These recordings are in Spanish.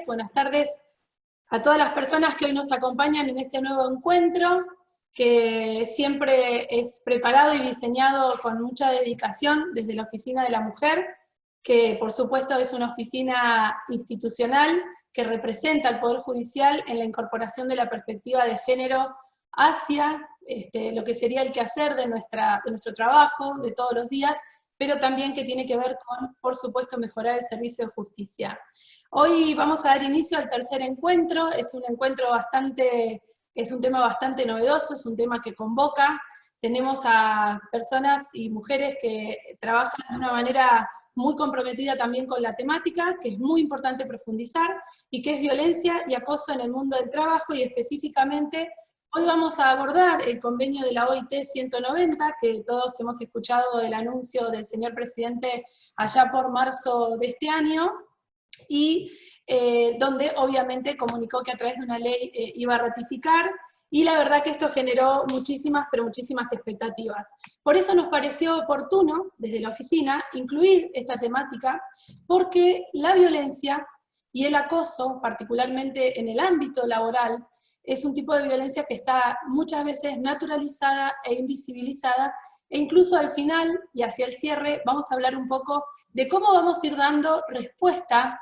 buenas tardes a todas las personas que hoy nos acompañan en este nuevo encuentro, que siempre es preparado y diseñado con mucha dedicación desde la Oficina de la Mujer, que por supuesto es una oficina institucional que representa al Poder Judicial en la incorporación de la perspectiva de género hacia lo que sería el quehacer de nuestro trabajo de todos los días, pero también que tiene que ver con, por supuesto, mejorar el servicio de justicia. Hoy vamos a dar inicio al tercer encuentro, es un tema bastante novedoso, es un tema que convoca, tenemos a personas y mujeres que trabajan de una manera muy comprometida también con la temática, que es muy importante profundizar, y que es violencia y acoso en el mundo del trabajo, y específicamente hoy vamos a abordar el convenio de la OIT 190, que todos hemos escuchado el anuncio del señor presidente allá por marzo de este año, y donde obviamente comunicó que a través de una ley iba a ratificar, y la verdad que esto generó muchísimas, pero muchísimas expectativas. Por eso nos pareció oportuno, desde la oficina, incluir esta temática, porque la violencia y el acoso, particularmente en el ámbito laboral, es un tipo de violencia que está muchas veces naturalizada e invisibilizada, e incluso al final, y hacia el cierre, vamos a hablar un poco de cómo vamos a ir dando respuesta,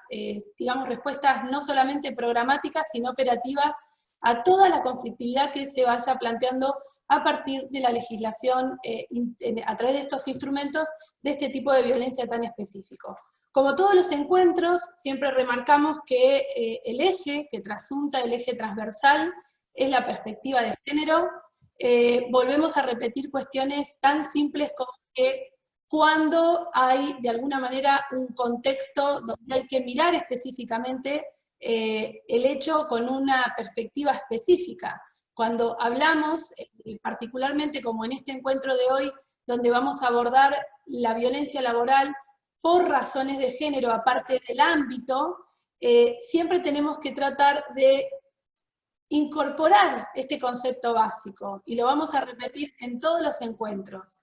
respuestas no solamente programáticas, sino operativas, a toda la conflictividad que se vaya planteando a partir de la legislación, a través de estos instrumentos, de este tipo de violencia tan específico. Como todos los encuentros, siempre remarcamos que el eje que trasunta, el eje transversal, es la perspectiva de género. Volvemos a repetir cuestiones tan simples como que cuando hay, de alguna manera, un contexto donde hay que mirar específicamente el hecho con una perspectiva específica. Cuando hablamos, particularmente como en este encuentro de hoy, donde vamos a abordar la violencia laboral por razones de género, aparte del ámbito, siempre tenemos que tratar de incorporar este concepto básico, y lo vamos a repetir en todos los encuentros.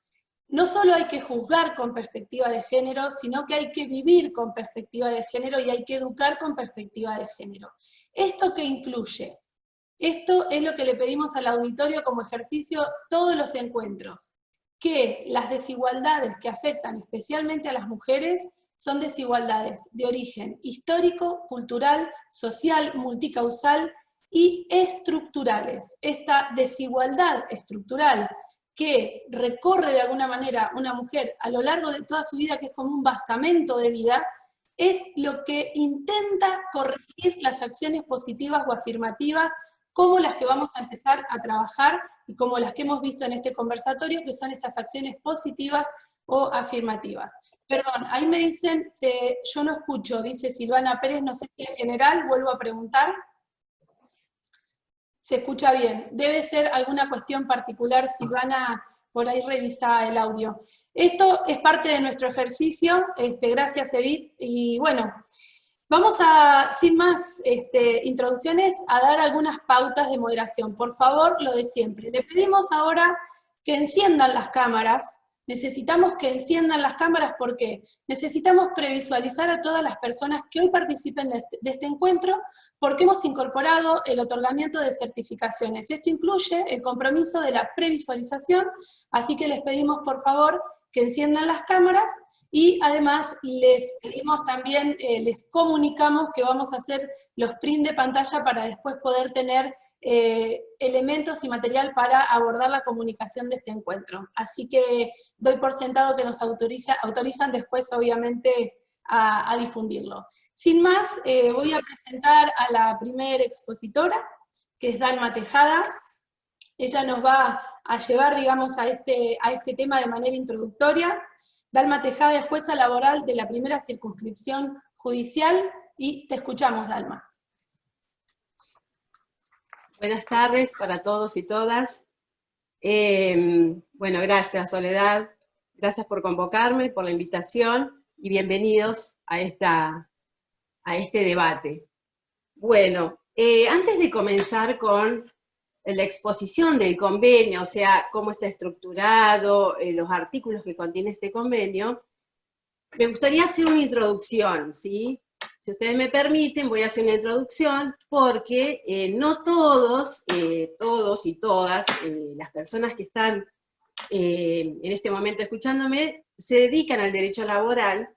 No solo hay que juzgar con perspectiva de género, sino que hay que vivir con perspectiva de género y hay que educar con perspectiva de género. ¿Esto qué incluye? Esto es lo que le pedimos al auditorio como ejercicio todos los encuentros, que las desigualdades que afectan especialmente a las mujeres son desigualdades de origen histórico, cultural, social, multicausal y estructurales. Esta desigualdad estructural que recorre de alguna manera una mujer a lo largo de toda su vida, que es como un basamento de vida, es lo que intenta corregir las acciones positivas o afirmativas, como las que vamos a empezar a trabajar y como las que hemos visto en este conversatorio, que son estas acciones positivas o afirmativas. Perdón, ahí me dicen, yo no escucho, dice Silvana Pérez, no sé si en general, vuelvo a preguntar. Se escucha bien. Debe ser alguna cuestión particular, Silvana, por ahí revisa el audio. Esto es parte de nuestro ejercicio, gracias Edith, y bueno, vamos a, sin más introducciones, a dar algunas pautas de moderación. Por favor, lo de siempre. Le pedimos ahora que enciendan las cámaras. Necesitamos que enciendan las cámaras porque necesitamos previsualizar a todas las personas que hoy participen de este encuentro, porque hemos incorporado el otorgamiento de certificaciones. Esto incluye el compromiso de la previsualización, así que les pedimos por favor que enciendan las cámaras, y además les pedimos también, les comunicamos que vamos a hacer los print de pantalla para después poder tener elementos y material para abordar la comunicación de este encuentro. Así que doy por sentado que nos autorizan después, obviamente, a difundirlo. Sin más, voy a presentar a la primera expositora, que es Dalma Tejada. Ella nos va a llevar, digamos, a este tema de manera introductoria. Dalma Tejada es jueza laboral de la primera circunscripción judicial, y te escuchamos, Dalma. Buenas tardes para todos y todas. Bueno, gracias Soledad, gracias por convocarme, por la invitación, y bienvenidos a este debate. Bueno, antes de comenzar con la exposición del convenio, o sea, cómo está estructurado, los artículos que contiene este convenio, me gustaría hacer una introducción, ¿sí?, si ustedes me permiten, voy a hacer una introducción, porque no todos, todos y todas, las personas que están en este momento escuchándome, se dedican al derecho laboral,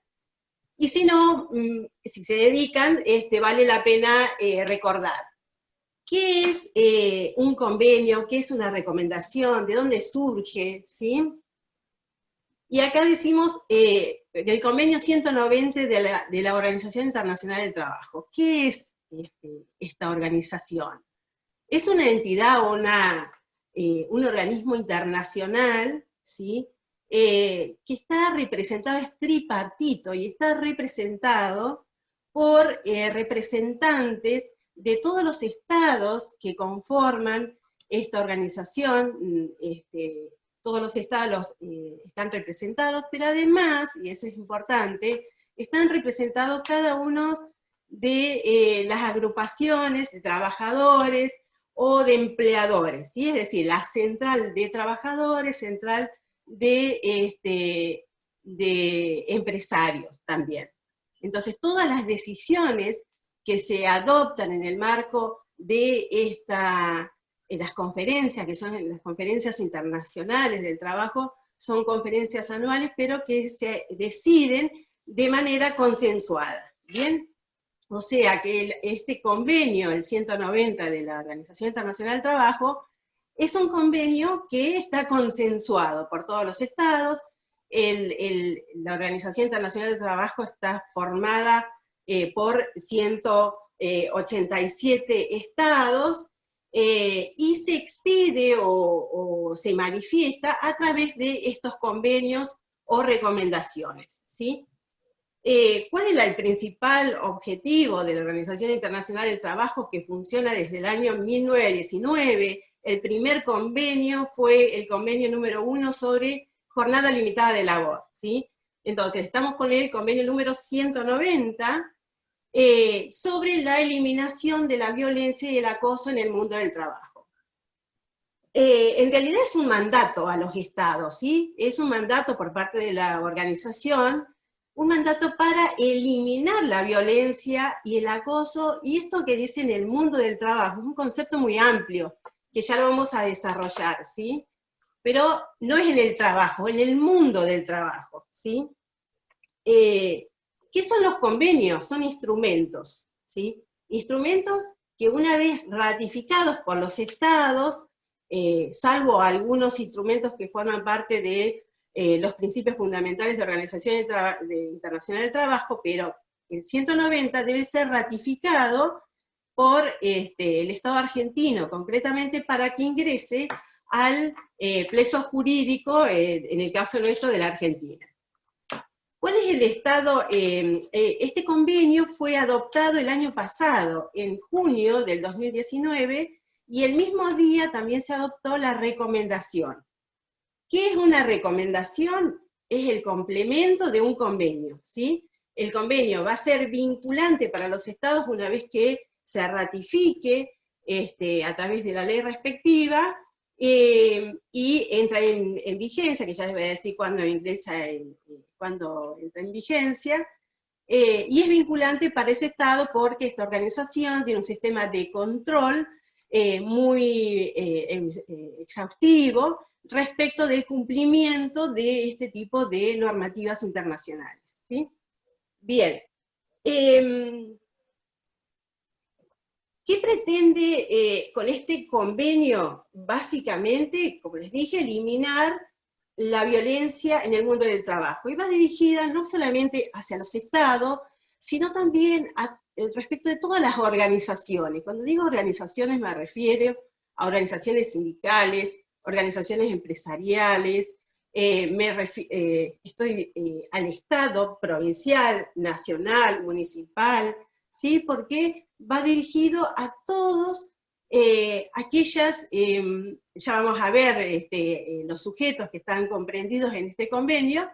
y si no, si se dedican, vale la pena recordar. ¿Qué es un convenio? ¿Qué es una recomendación? ¿De dónde surge? ¿Sí? Y acá decimos del convenio 190 de la Organización Internacional del Trabajo. ¿Qué es esta organización? Es una entidad o un organismo internacional, ¿sí? Que está representado, es tripartito, y está representado por representantes de todos los estados que conforman esta organización. Todos los estados están representados, pero además, y eso es importante, están representados cada uno de las agrupaciones de trabajadores o de empleadores, ¿sí? Es decir, la central de trabajadores, central de empresarios también. Entonces, todas las decisiones que se adoptan en el marco de las conferencias, que son las conferencias internacionales del trabajo, son conferencias anuales, pero que se deciden de manera consensuada, ¿bien? O sea que este convenio, el 190 de la Organización Internacional del Trabajo, es un convenio que está consensuado por todos los estados. La Organización Internacional del Trabajo está formada por 187 estados, y se expide o se manifiesta a través de estos convenios o recomendaciones, ¿sí? ¿Cuál es el principal objetivo de la Organización Internacional del Trabajo, que funciona desde el año 1919? El primer convenio fue el convenio número 1 sobre jornada limitada de labor, ¿sí? Entonces, estamos con el convenio número 190 sobre la eliminación de la violencia y el acoso en el mundo del trabajo. En realidad es un mandato a los estados, ¿sí? Es un mandato por parte de la organización, un mandato para eliminar la violencia y el acoso, y esto que dice en el mundo del trabajo, es un concepto muy amplio, que ya lo vamos a desarrollar, ¿sí? Pero no es en el trabajo, en el mundo del trabajo, ¿sí? ¿Qué son los convenios? Son instrumentos, ¿sí? Instrumentos que una vez ratificados por los estados, salvo algunos instrumentos que forman parte de los principios fundamentales de Organización Internacional del Trabajo, pero el 190 debe ser ratificado por el Estado argentino, concretamente para que ingrese al plexo jurídico, en el caso nuestro, de la Argentina. ¿Cuál es el estado? Este convenio fue adoptado el año pasado, en junio del 2019, y el mismo día también se adoptó la recomendación. ¿Qué es una recomendación? Es el complemento de un convenio, ¿sí? El convenio va a ser vinculante para los estados una vez que se ratifique a través de la ley respectiva, y entra en vigencia, que ya les voy a decir cuándo entra en vigencia, y es vinculante para ese estado porque esta organización tiene un sistema de control muy exhaustivo respecto del cumplimiento de este tipo de normativas internacionales, ¿sí? Bien. ¿Qué pretende con este convenio? Básicamente, como les dije, eliminar la violencia en el mundo del trabajo. Y va dirigida no solamente hacia los estados, sino también respecto de todas las organizaciones. Cuando digo organizaciones me refiero a organizaciones sindicales, organizaciones empresariales, estoy al Estado provincial, nacional, municipal, ¿sí? Porque va dirigido a todos aquellas, ya vamos a ver los sujetos que están comprendidos en este convenio,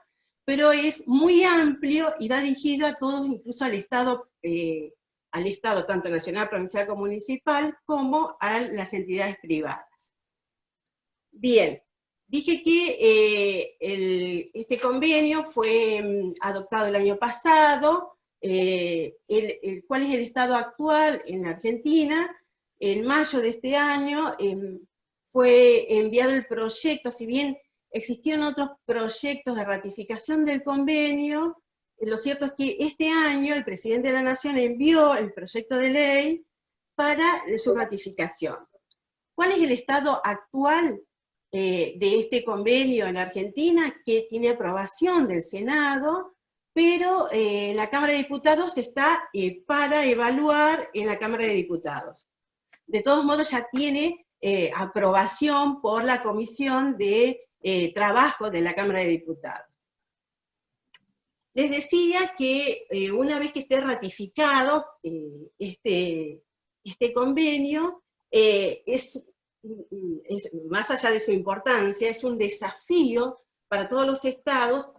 pero es muy amplio y va dirigido a todos, incluso al Estado tanto nacional, provincial como municipal, como a las entidades privadas. Bien, dije que este convenio fue adoptado el año pasado, cuál es el estado actual en Argentina. En mayo de este año fue enviado el proyecto, si bien existían otros proyectos de ratificación del convenio, lo cierto es que este año el presidente de la Nación envió el proyecto de ley para su ratificación. ¿Cuál es el estado actual de este convenio en Argentina? Que tiene aprobación del Senado, pero la Cámara de Diputados está para evaluar en la Cámara de Diputados. De todos modos ya tiene aprobación por la Comisión de Trabajo de la Cámara de Diputados. Les decía que una vez que esté ratificado este convenio, más allá de su importancia, es un desafío para todos los estados,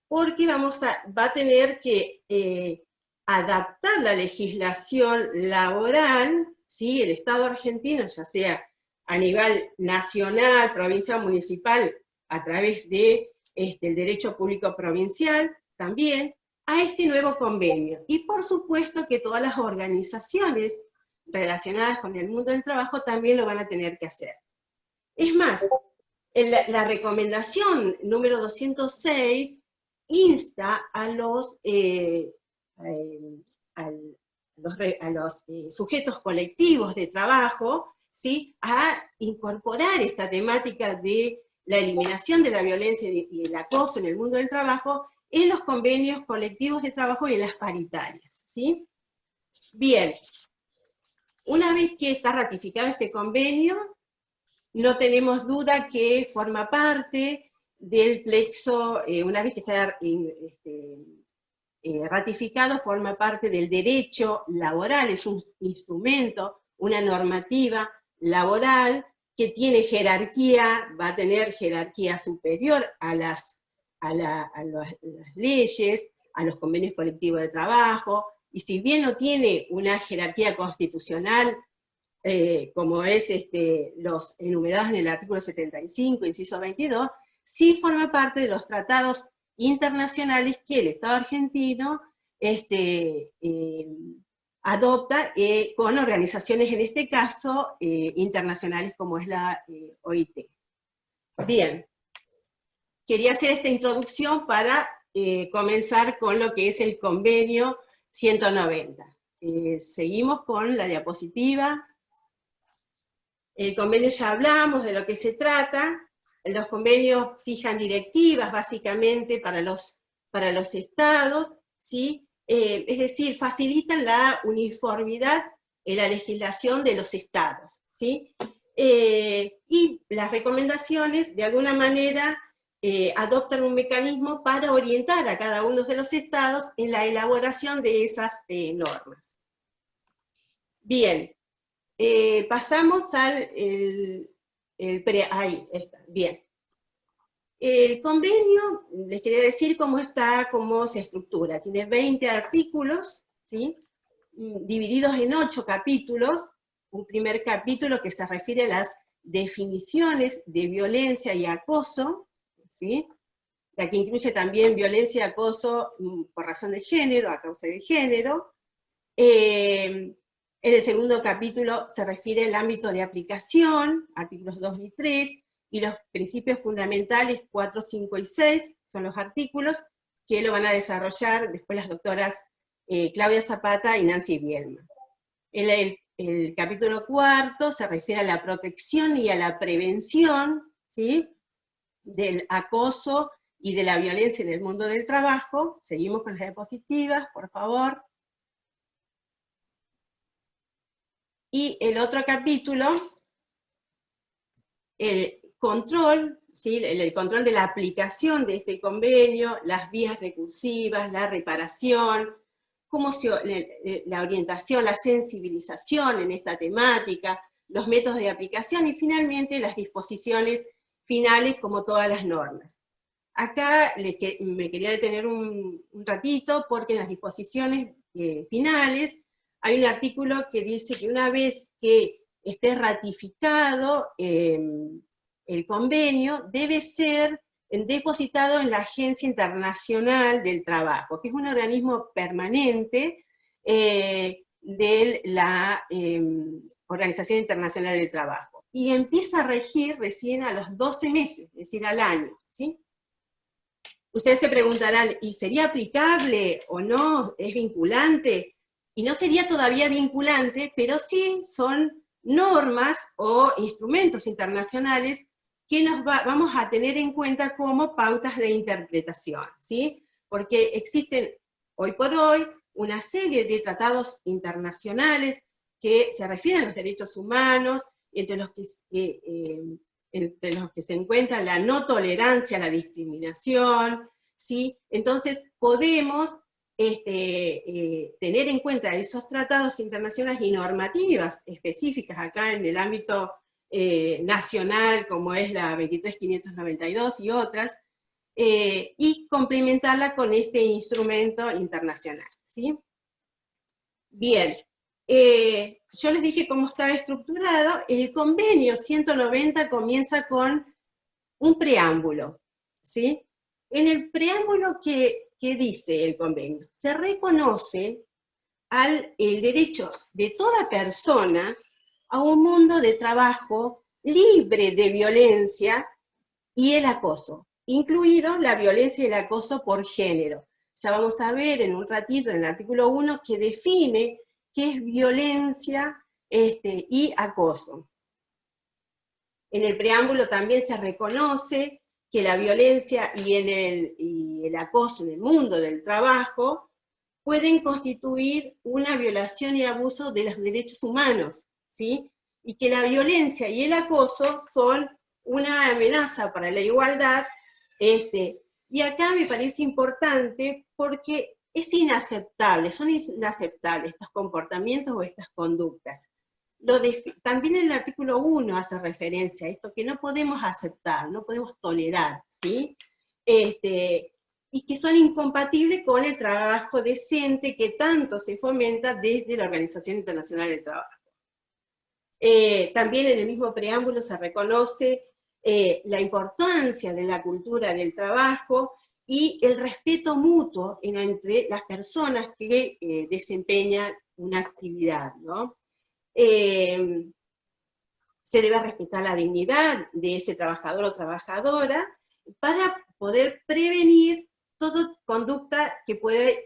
porque va a tener que adaptar la legislación laboral, ¿sí? El Estado argentino, ya sea a nivel nacional, provincial, municipal, a través de el derecho público provincial, también, a este nuevo convenio. Y por supuesto que todas las organizaciones relacionadas con el mundo del trabajo también lo van a tener que hacer. Es más, la recomendación número 206 insta a los sujetos colectivos de trabajo, ¿sí?, a incorporar esta temática de la eliminación de la violencia y el acoso en el mundo del trabajo en los convenios colectivos de trabajo y en las paritarias, ¿sí? Bien, una vez que está ratificado este convenio, no tenemos duda que forma parte del plexo, una vez que está ratificado, forma parte del derecho laboral, es un instrumento, una normativa laboral que tiene jerarquía, va a tener jerarquía superior a las leyes, a los convenios colectivos de trabajo, y si bien no tiene una jerarquía constitucional, como es los enumerados en el artículo 75, inciso 22, sí forma parte de los tratados internacionales que el Estado argentino adopta con organizaciones, en este caso, internacionales como es la OIT. Bien, quería hacer esta introducción para comenzar con lo que es el convenio 190. Seguimos con la diapositiva. El convenio ya hablamos de lo que se trata. Los convenios fijan directivas básicamente para los estados, ¿sí? Es decir, facilitan la uniformidad en la legislación de los estados, ¿sí? Y las recomendaciones, de alguna manera, adoptan un mecanismo para orientar a cada uno de los estados en la elaboración de esas normas. Bien, pasamos al... ahí está, bien. El convenio, les quería decir cómo está, cómo se estructura. Tiene 20 artículos, ¿sí?, divididos en 8 capítulos. Un primer capítulo que se refiere a las definiciones de violencia y acoso, ¿sí?, la que incluye también violencia y acoso por razón de género, a causa de género. En el segundo capítulo se refiere al ámbito de aplicación, artículos 2 y 3, y los principios fundamentales 4, 5 y 6, son los artículos que lo van a desarrollar después las doctoras Claudia Zapata y Nancy Bielma. El capítulo cuarto se refiere a la protección y a la prevención, ¿sí?, del acoso y de la violencia en el mundo del trabajo. Seguimos con las diapositivas, por favor. Y el otro capítulo, el control, ¿sí?, el control de la aplicación de este convenio, las vías recursivas, la reparación, la orientación, la sensibilización en esta temática, los métodos de aplicación y finalmente las disposiciones finales como todas las normas. Acá me quería detener un ratito porque en las disposiciones finales hay un artículo que dice que una vez que esté ratificado el convenio, debe ser depositado en la Agencia Internacional del Trabajo, que es un organismo permanente de la Organización Internacional del Trabajo. Y empieza a regir recién a los 12 meses, es decir, al año, ¿sí? Ustedes se preguntarán, ¿y sería aplicable o no? ¿Es vinculante? Y no sería todavía vinculante, pero sí son normas o instrumentos internacionales que vamos a tener en cuenta como pautas de interpretación, ¿sí? Porque existen hoy por hoy una serie de tratados internacionales que se refieren a los derechos humanos, entre los que se encuentra la no tolerancia a la discriminación, ¿sí? Entonces podemos tener en cuenta esos tratados internacionales y normativas específicas acá en el ámbito nacional, como es la 23592 y otras, y complementarla con este instrumento internacional, ¿sí? Bien, yo les dije cómo estaba estructurado. El convenio 190 comienza con un preámbulo, ¿sí? En el preámbulo, ¿qué dice el convenio? Se reconoce el derecho de toda persona a un mundo de trabajo libre de violencia y el acoso, incluido la violencia y el acoso por género. Ya vamos a ver en un ratito en el artículo 1 que define qué es violencia y acoso. En el preámbulo también se reconoce que la violencia y el acoso en el mundo del trabajo pueden constituir una violación y abuso de los derechos humanos, ¿sí? Y que la violencia y el acoso son una amenaza para la igualdad, y acá me parece importante porque es inaceptable, son inaceptables estos comportamientos o estas conductas. También el artículo 1 hace referencia a esto, que no podemos aceptar, no podemos tolerar, ¿sí? Y que son incompatibles con el trabajo decente que tanto se fomenta desde la Organización Internacional del Trabajo. También en el mismo preámbulo se reconoce la importancia de la cultura del trabajo y el respeto mutuo entre las personas que desempeñan una actividad, ¿no? Se debe respetar la dignidad de ese trabajador o trabajadora para poder prevenir toda conducta que puede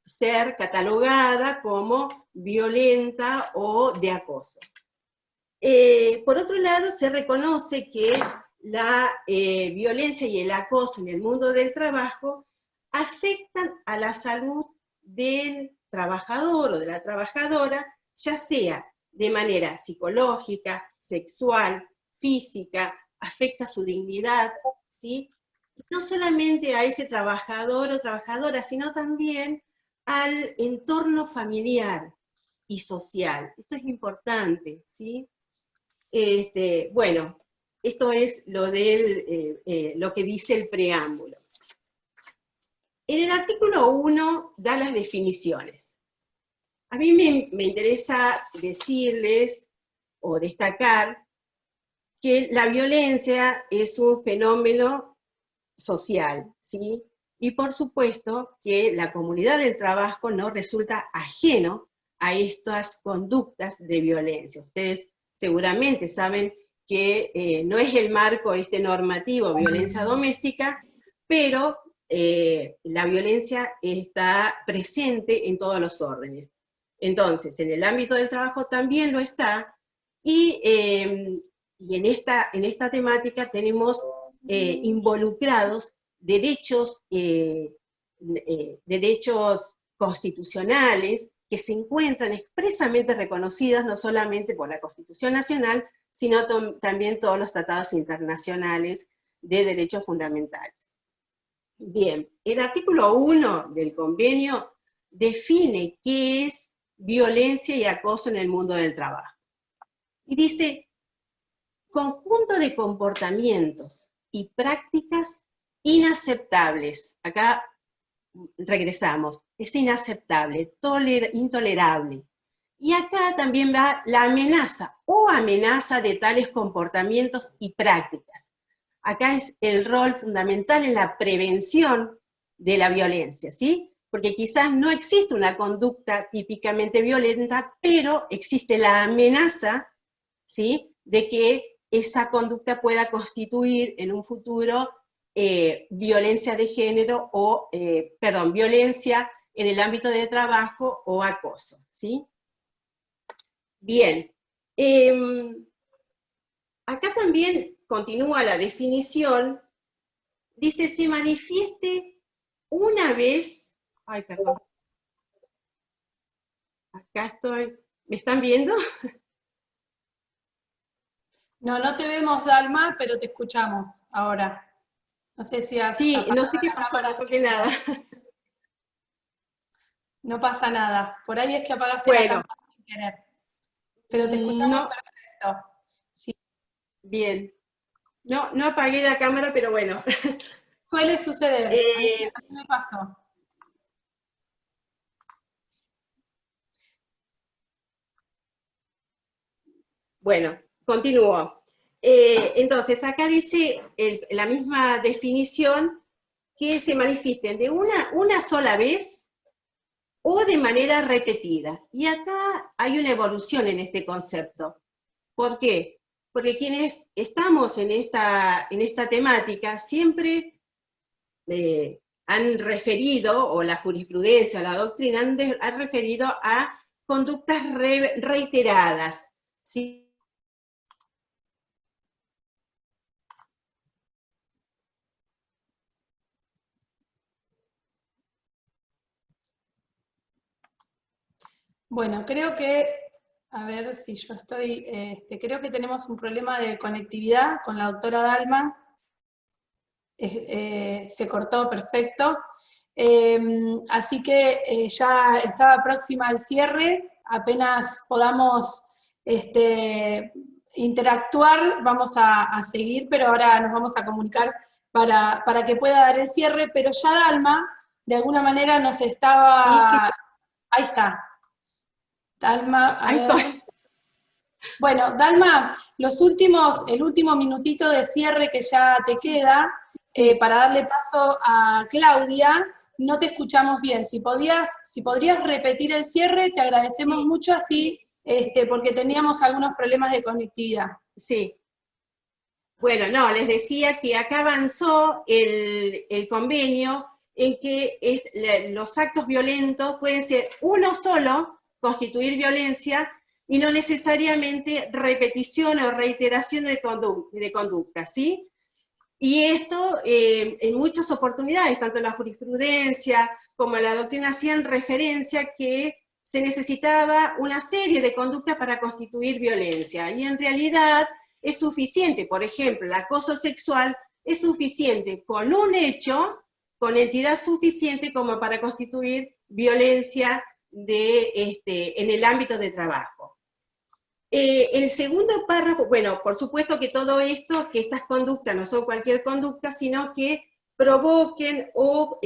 ser catalogada como violenta o de acoso. Por otro lado, se reconoce que la violencia y el acoso en el mundo del trabajo afectan a la salud del trabajador o de la trabajadora, ya sea de manera psicológica, sexual, física, afecta su dignidad, ¿sí? Y no solamente a ese trabajador o trabajadora, sino también al entorno familiar y social. Esto es importante, ¿sí? Bueno, esto es lo que dice el preámbulo. En el artículo 1 da las definiciones. A mí me interesa decirles o destacar que la violencia es un fenómeno social, ¿sí? Y por supuesto que la comunidad del trabajo no resulta ajeno a estas conductas de violencia. Ustedes seguramente saben que no es el marco normativo violencia doméstica, pero la violencia está presente en todos los órdenes. Entonces, en el ámbito del trabajo también lo está, y en esta temática tenemos involucrados derechos constitucionales que se encuentran expresamente reconocidos no solamente por la Constitución Nacional, sino también todos los tratados internacionales de derechos fundamentales. Bien, el artículo 1 del convenio define qué es violencia y acoso en el mundo del trabajo. Y dice: conjunto de comportamientos y prácticas inaceptables. Acá regresamos, es inaceptable, intolerable. Y acá también va la amenaza o amenaza de tales comportamientos y prácticas. acá es el rol fundamental en la prevención de la violencia, ¿sí? Porque quizás no existe una conducta típicamente violenta, pero existe la amenaza, ¿sí?, de que esa conducta pueda constituir en un futuro violencia de género o, violencia en el ámbito de trabajo o acoso, ¿sí? Bien, acá también continúa la definición, dice, se manifieste una vez, ay, perdón, acá estoy, ¿me están viendo? No, no te vemos, Dalma, pero te escuchamos ahora. No sé si has Sí, no apagado sé qué la pasó, no cámara sin toqué nada. querer. No pasa nada. Por ahí es que apagaste la Bueno, cámara sin querer. Pero te escuchamos no, perfecto. Sí. bien. No, no apagué la cámara, pero bueno. Suele suceder. Eh, A mí me pasó. bueno, continúo. Entonces, acá dice la misma definición, que se manifiesten de una sola vez o de manera repetida. Y acá hay una evolución en este concepto. ¿Por qué? Porque quienes estamos en esta temática siempre han referido, o la jurisprudencia, la doctrina, han referido a conductas reiteradas, ¿sí? Bueno, creo que, a ver si yo estoy, creo que tenemos un problema de conectividad con la doctora Dalma. Se cortó perfecto. Así que ya estaba próxima al cierre, apenas podamos interactuar, vamos a seguir, pero ahora nos vamos a comunicar para que pueda dar el cierre, pero ya Dalma, de alguna manera nos Sí, que estaba... Ahí está. Dalma, a ahí estoy. ver... Bueno, Dalma, el último minutito de cierre que ya te queda, Sí, para darle paso a Claudia, no te escuchamos bien. Si podrías repetir el cierre, te agradecemos sí, mucho así, porque teníamos algunos problemas de conectividad. sí. Bueno, no, les decía que acá avanzó el convenio en que los actos violentos pueden ser uno solo, constituir violencia, y no necesariamente repetición o reiteración de conducta, ¿sí? Y esto en muchas oportunidades, tanto en la jurisprudencia como en la doctrina, hacían referencia que se necesitaba una serie de conductas para constituir violencia. Y en realidad es suficiente, por ejemplo, el acoso sexual es suficiente con un hecho, con entidad suficiente como para constituir violencia en el ámbito de trabajo. El segundo párrafo, bueno, por supuesto que todo esto, que estas conductas no son cualquier conducta, sino que provoquen o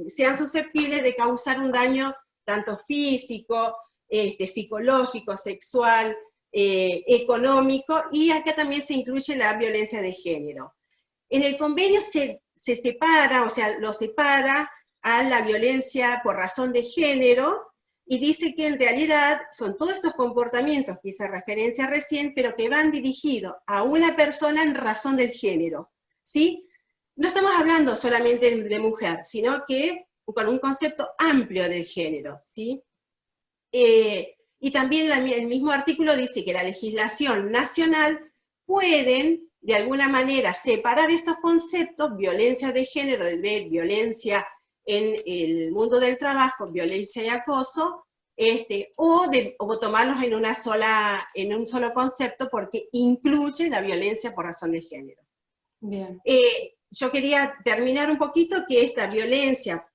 sean susceptibles de causar un daño tanto físico, psicológico, sexual, económico, y acá también se incluye la violencia de género. En el convenio se separa, o sea, lo separa a la violencia por razón de género, y dice que en realidad son todos estos comportamientos que hice referencia recién, pero que van dirigidos a una persona en razón del género, ¿sí? No estamos hablando solamente de mujer, sino que con un concepto amplio del género, ¿sí? Y también el mismo artículo dice que la legislación nacional pueden, de alguna manera, separar estos conceptos, violencia de género, de violencia en el mundo del trabajo, violencia y acoso, o tomarlos en un solo concepto, porque incluye la violencia por razón de género. Bien. Yo quería terminar un poquito que esta violencia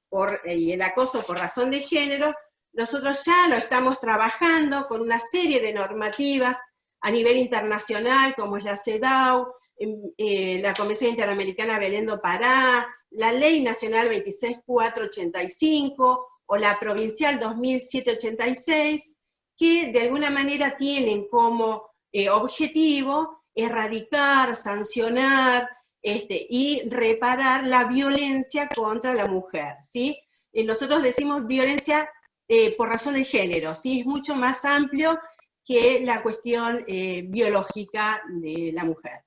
y el acoso por razón de género, nosotros ya lo estamos trabajando con una serie de normativas a nivel internacional, como es la CEDAW, la Convención Interamericana Belén do Pará, la Ley Nacional 26485 o la Provincial 2786, que de alguna manera tienen como objetivo erradicar, sancionar, y reparar la violencia contra la mujer, ¿sí? Nosotros decimos violencia por razón de género, ¿sí? Es mucho más amplio que la cuestión biológica de la mujer.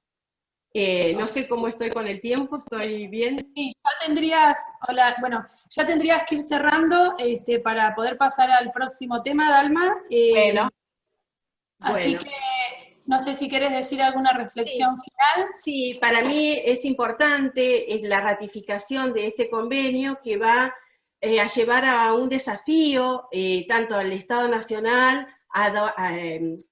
No sé cómo estoy con el tiempo, ¿estoy bien? Sí, ya tendrías, hola, bueno, ya tendrías que ir cerrando para poder pasar al próximo tema, Dalma. Bueno, Así bueno. que no sé si querés decir alguna Sí, reflexión final. sí, para mí es importante la ratificación de este convenio que va a llevar a un desafío tanto al Estado Nacional a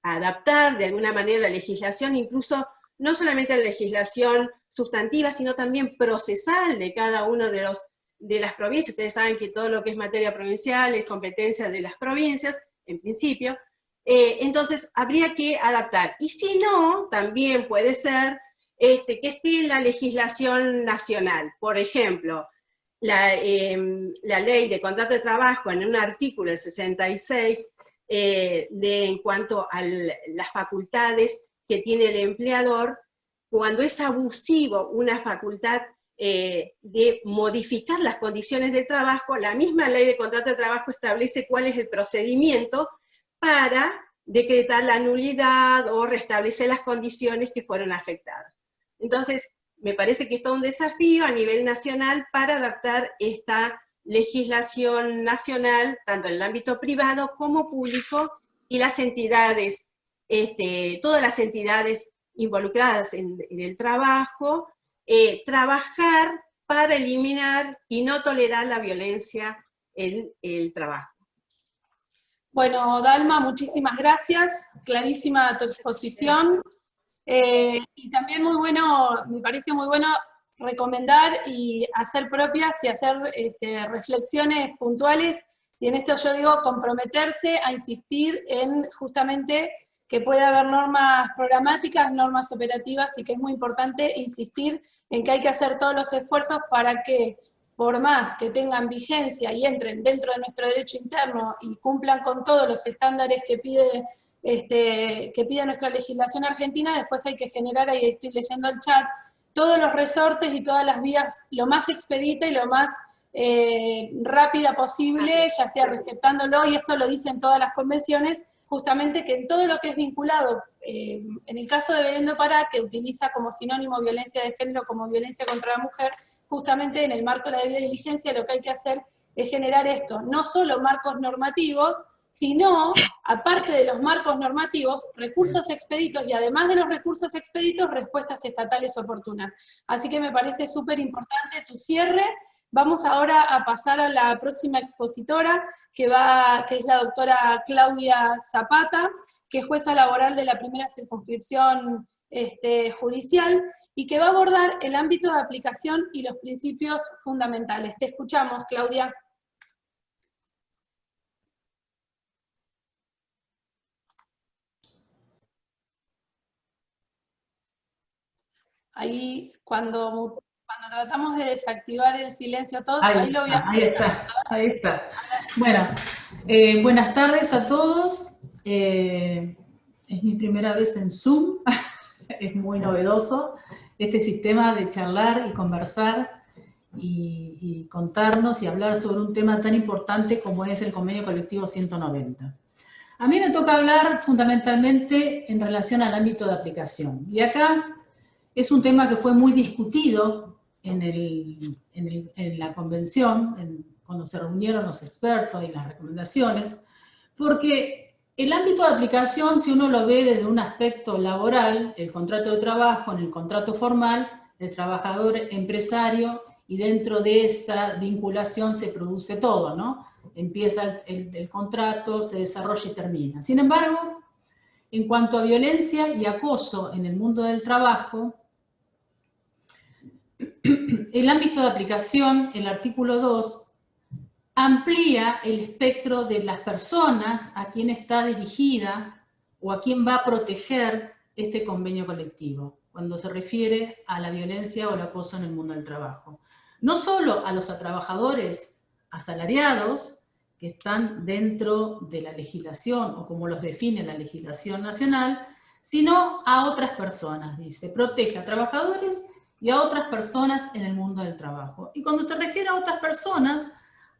adaptar de alguna manera la legislación, incluso no solamente la legislación sustantiva, sino también procesal de cada uno de las provincias. Ustedes saben que todo lo que es materia provincial es competencia de las provincias, en principio. Entonces, habría que adaptar. Y si no, también puede ser que esté en la legislación nacional. Por ejemplo, la ley de contrato de trabajo en un artículo, el 66, en cuanto a las facultades que tiene el empleador, cuando es abusivo una facultad de modificar las condiciones de trabajo, la misma ley de contrato de trabajo establece cuál es el procedimiento para decretar la nulidad o restablecer las condiciones que fueron afectadas. Entonces, me parece que esto es un desafío a nivel nacional para adaptar esta legislación nacional, tanto en el ámbito privado como público, y las entidades, todas las entidades involucradas en el trabajo, trabajar para eliminar y no tolerar la violencia en el trabajo. Bueno, Dalma, muchísimas gracias. Clarísima tu exposición. Y también muy bueno, me parece muy bueno recomendar y hacer propias y hacer reflexiones puntuales. Y en esto yo digo comprometerse a insistir en justamente que puede haber normas programáticas, normas operativas, y que es muy importante insistir en que hay que hacer todos los esfuerzos para que, por más que tengan vigencia y entren dentro de nuestro derecho interno y cumplan con todos los estándares que pide nuestra legislación argentina, después hay que generar, ahí estoy leyendo el chat, todos los resortes y todas las vías lo más expedita y lo más rápida posible, ya sea receptándolo, y esto lo dicen todas las convenciones, justamente que en todo lo que es vinculado, en el caso de Belén do Pará, que utiliza como sinónimo violencia de género como violencia contra la mujer, justamente en el marco de la debida diligencia lo que hay que hacer es generar esto, no solo marcos normativos, sino, aparte de los marcos normativos, recursos expeditos y además de los recursos expeditos, respuestas estatales oportunas. Así que me parece súper importante tu cierre. Vamos ahora a pasar a la próxima expositora, que es la doctora Claudia Zapata, que es jueza laboral de la primera circunscripción judicial, y que va a abordar el ámbito de aplicación y los principios fundamentales. Te escuchamos, Claudia. Ahí, cuando tratamos de desactivar el silencio todos, ahí lo voy a... Ahí está, ahí está. Bueno, buenas tardes a todos. Es mi primera vez en Zoom, es muy novedoso este sistema de charlar y conversar y contarnos y hablar sobre un tema tan importante como es el convenio colectivo 190. A mí me toca hablar fundamentalmente en relación al ámbito de aplicación. Y acá es un tema que fue muy discutido en la convención, cuando se reunieron los expertos y las recomendaciones, porque el ámbito de aplicación, si uno lo ve desde un aspecto laboral, el contrato de trabajo, en el contrato formal, el trabajador empresario, y dentro de esa vinculación se produce todo, ¿no? Empieza el contrato, se desarrolla y termina. Sin embargo, en cuanto a violencia y acoso en el mundo del trabajo, el ámbito de aplicación, el artículo 2, amplía el espectro de las personas a quien está dirigida o a quien va a proteger este convenio colectivo, cuando se refiere a la violencia o el acoso en el mundo del trabajo. No solo a los trabajadores asalariados, que están dentro de la legislación, o como los define la legislación nacional, sino a otras personas, dice, protege a trabajadores y a otras personas en el mundo del trabajo. Y cuando se refiere a otras personas,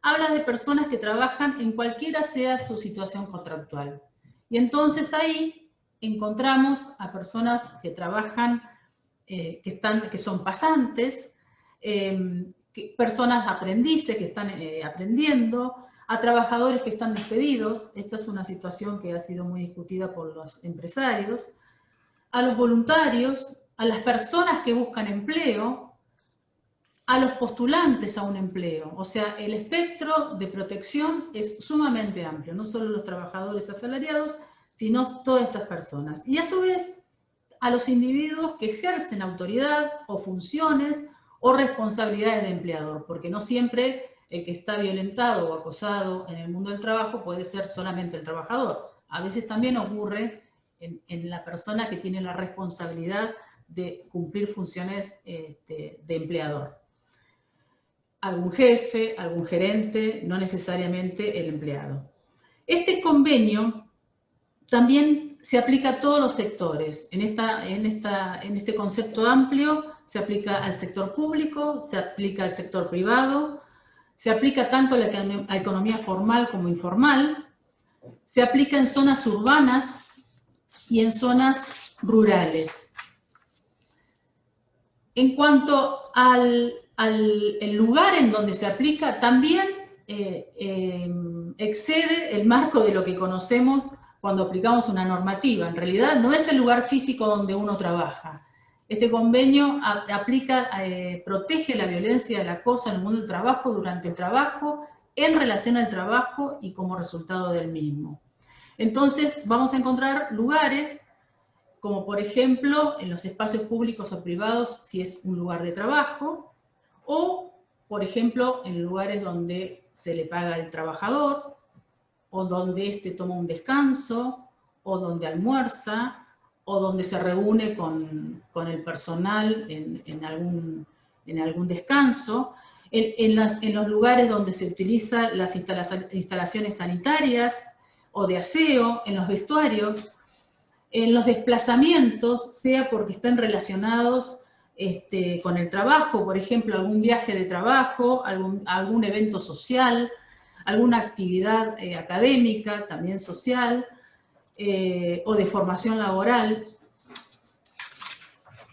habla de personas que trabajan en cualquiera sea su situación contractual. Y entonces ahí encontramos a personas que trabajan, que son pasantes, personas aprendices que están aprendiendo, a trabajadores que están despedidos. Esta es una situación que ha sido muy discutida por los empresarios, a los voluntarios, a las personas que buscan empleo, a los postulantes a un empleo. O sea, el espectro de protección es sumamente amplio, no solo los trabajadores asalariados, sino todas estas personas. Y a su vez, a los individuos que ejercen autoridad o funciones o responsabilidades de empleador, porque no siempre el que está violentado o acosado en el mundo del trabajo puede ser solamente el trabajador. A veces también ocurre en la persona que tiene la responsabilidad de cumplir funciones de empleador. Algún jefe, algún gerente, no necesariamente el empleado. Este convenio también se aplica a todos los sectores. En este concepto amplio se aplica al sector público, se aplica al sector privado, se aplica tanto a la economía formal como informal, se aplica en zonas urbanas y en zonas rurales. En cuanto al lugar en donde se aplica, también excede el marco de lo que conocemos cuando aplicamos una normativa. En realidad no es el lugar físico donde uno trabaja. Este convenio protege la violencia y el acoso en el mundo del trabajo durante el trabajo, en relación al trabajo y como resultado del mismo. Entonces vamos a encontrar lugares como por ejemplo en los espacios públicos o privados si es un lugar de trabajo, o por ejemplo en lugares donde se le paga al trabajador, o donde éste toma un descanso, o donde almuerza, o donde se reúne con el personal en algún descanso, en los lugares donde se utilizan las instalaciones sanitarias o de aseo, en los vestuarios, en los desplazamientos, sea porque estén relacionados con el trabajo, por ejemplo, algún viaje de trabajo, algún evento social, alguna actividad académica, también social, o de formación laboral.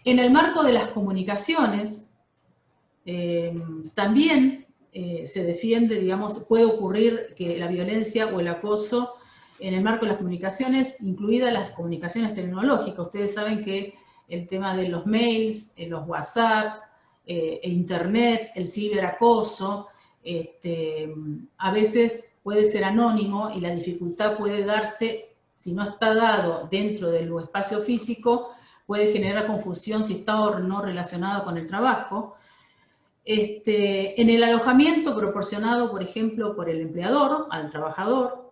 En el marco de las comunicaciones, también se defiende, digamos, puede ocurrir que la violencia o el acoso en el marco de las comunicaciones, incluidas las comunicaciones tecnológicas. Ustedes saben que el tema de los mails, los WhatsApps, Internet, el ciberacoso, a veces puede ser anónimo y la dificultad puede darse, si no está dado dentro del espacio físico, puede generar confusión si está o no relacionado con el trabajo. En el alojamiento proporcionado, por ejemplo, por el empleador al trabajador,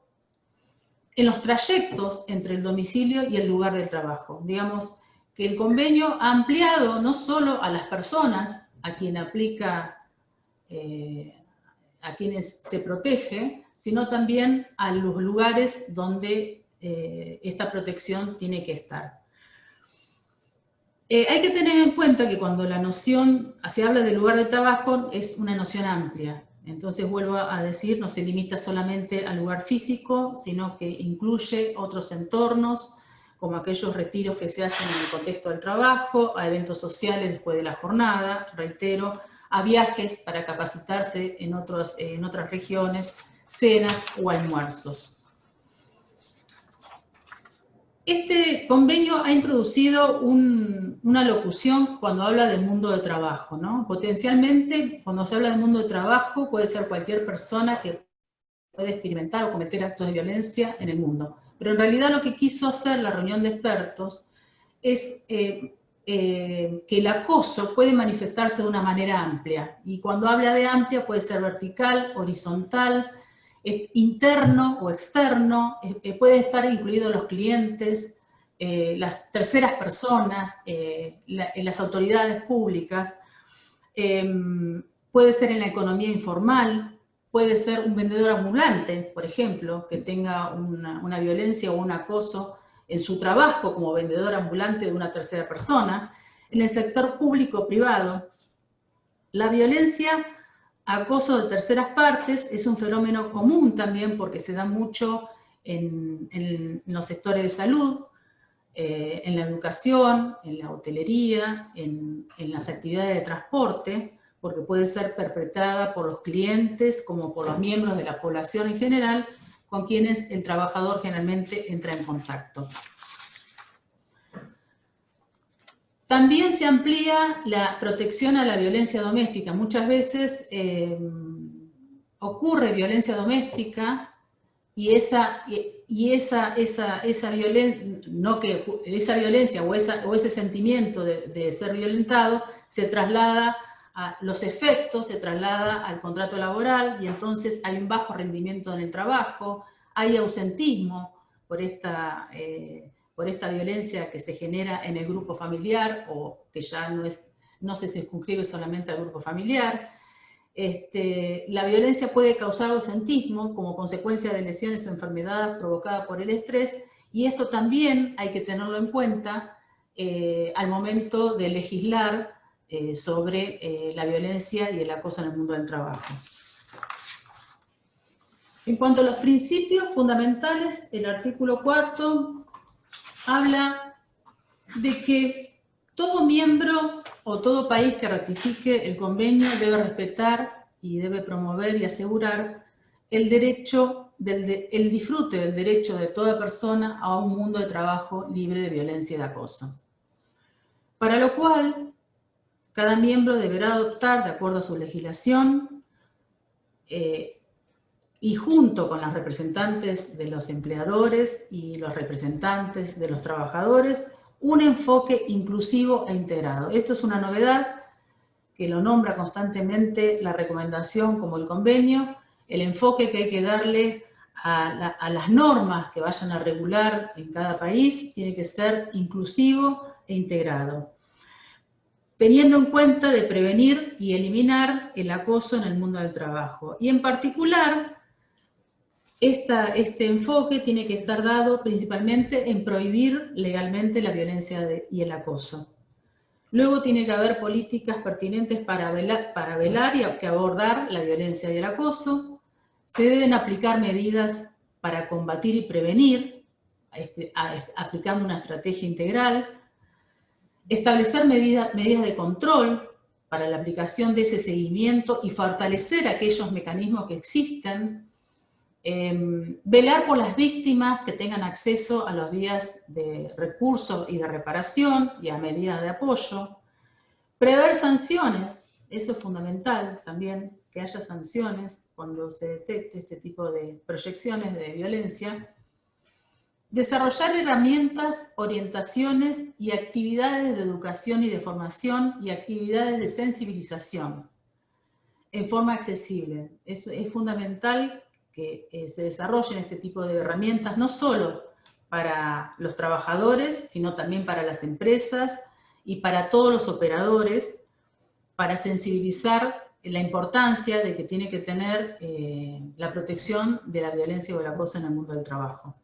en los trayectos entre el domicilio y el lugar del trabajo. Digamos que el convenio ha ampliado no solo a las personas a quien aplica, a quienes se protege, sino también a los lugares donde esta protección tiene que estar. Hay que tener en cuenta que cuando la noción, se habla del lugar de trabajo, es una noción amplia. Entonces, vuelvo a decir, no se limita solamente al lugar físico, sino que incluye otros entornos, como aquellos retiros que se hacen en el contexto del trabajo, a eventos sociales después de la jornada, reitero, a viajes para capacitarse en otras regiones, cenas o almuerzos. Este convenio ha introducido una locución cuando habla del mundo de trabajo, ¿no? Potencialmente, cuando se habla del mundo de trabajo, puede ser cualquier persona que puede experimentar o cometer actos de violencia en el mundo. Pero en realidad lo que quiso hacer la reunión de expertos es que el acoso puede manifestarse de una manera amplia. Y cuando habla de amplia puede ser vertical, horizontal, interno o externo, pueden estar incluidos los clientes, las terceras personas, las autoridades públicas, puede ser en la economía informal, puede ser un vendedor ambulante, por ejemplo, que tenga una violencia o un acoso en su trabajo como vendedor ambulante de una tercera persona. en el sector público-privado. La violencia, acoso de terceras partes, es un fenómeno común también porque se da mucho en los sectores de salud, en la educación, en la hotelería, en las actividades de transporte, porque puede ser perpetrada por los clientes como por los miembros de la población en general, con quienes el trabajador generalmente entra en contacto. También se amplía la protección a la violencia doméstica. Muchas veces ocurre violencia doméstica y esa violencia o ese sentimiento de ser violentado se traslada a los efectos, se traslada al contrato laboral y entonces hay un bajo rendimiento en el trabajo, hay ausentismo por esta violencia que se genera en el grupo familiar o que ya no se circunscribe solamente al grupo familiar. La violencia puede causar ausentismo como consecuencia de lesiones o enfermedades provocadas por el estrés, y esto también hay que tenerlo en cuenta al momento de legislar sobre la violencia y el acoso en el mundo del trabajo. En cuanto a los principios fundamentales, el artículo 4 habla de que todo miembro o todo país que ratifique el convenio debe respetar y debe promover y asegurar el disfrute del derecho de toda persona a un mundo de trabajo libre de violencia y de acoso. Para lo cual, cada miembro deberá adoptar, de acuerdo a su legislación, y junto con los representantes de los empleadores y los representantes de los trabajadores, un enfoque inclusivo e integrado. Esto es una novedad que lo nombra constantemente la recomendación como el convenio, el enfoque que hay que darle a las normas que vayan a regular en cada país tiene que ser inclusivo e integrado, teniendo en cuenta de prevenir y eliminar el acoso en el mundo del trabajo. Y en particular, este enfoque tiene que estar dado principalmente en prohibir legalmente la violencia y el acoso. Luego tiene que haber políticas pertinentes para velar y abordar la violencia y el acoso. Se deben aplicar medidas para combatir y prevenir, aplicando una estrategia integral. Establecer medidas de control para la aplicación de ese seguimiento y fortalecer aquellos mecanismos que existen. Velar por las víctimas que tengan acceso a las vías de recursos y de reparación y a medidas de apoyo. Prever sanciones, eso es fundamental también, que haya sanciones cuando se detecte este tipo de proyecciones de violencia. Desarrollar herramientas, orientaciones y actividades de educación y de formación y actividades de sensibilización en forma accesible. Es fundamental que se desarrollen este tipo de herramientas, no solo para los trabajadores, sino también para las empresas y para todos los operadores, para sensibilizar la importancia de que tiene que tener la protección de la violencia o el acoso en el mundo del trabajo.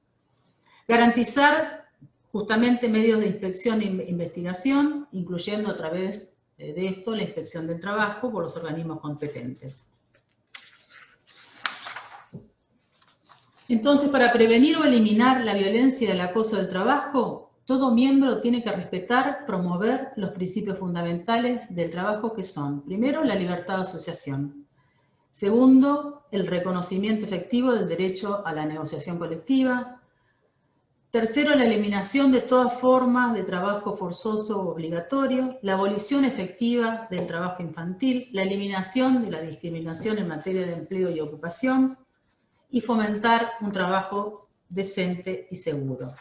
Garantizar justamente medios de inspección e investigación, incluyendo a través de esto la inspección del trabajo por los organismos competentes. Entonces, para prevenir o eliminar la violencia y el acoso del trabajo, todo miembro tiene que respetar, promover los principios fundamentales del trabajo que son, primero, la libertad de asociación. Segundo, el reconocimiento efectivo del derecho a la negociación colectiva. Tercero, la eliminación de todas formas de trabajo forzoso o obligatorio, la abolición efectiva del trabajo infantil, la eliminación de la discriminación en materia de empleo y ocupación, y fomentar un trabajo decente y seguro.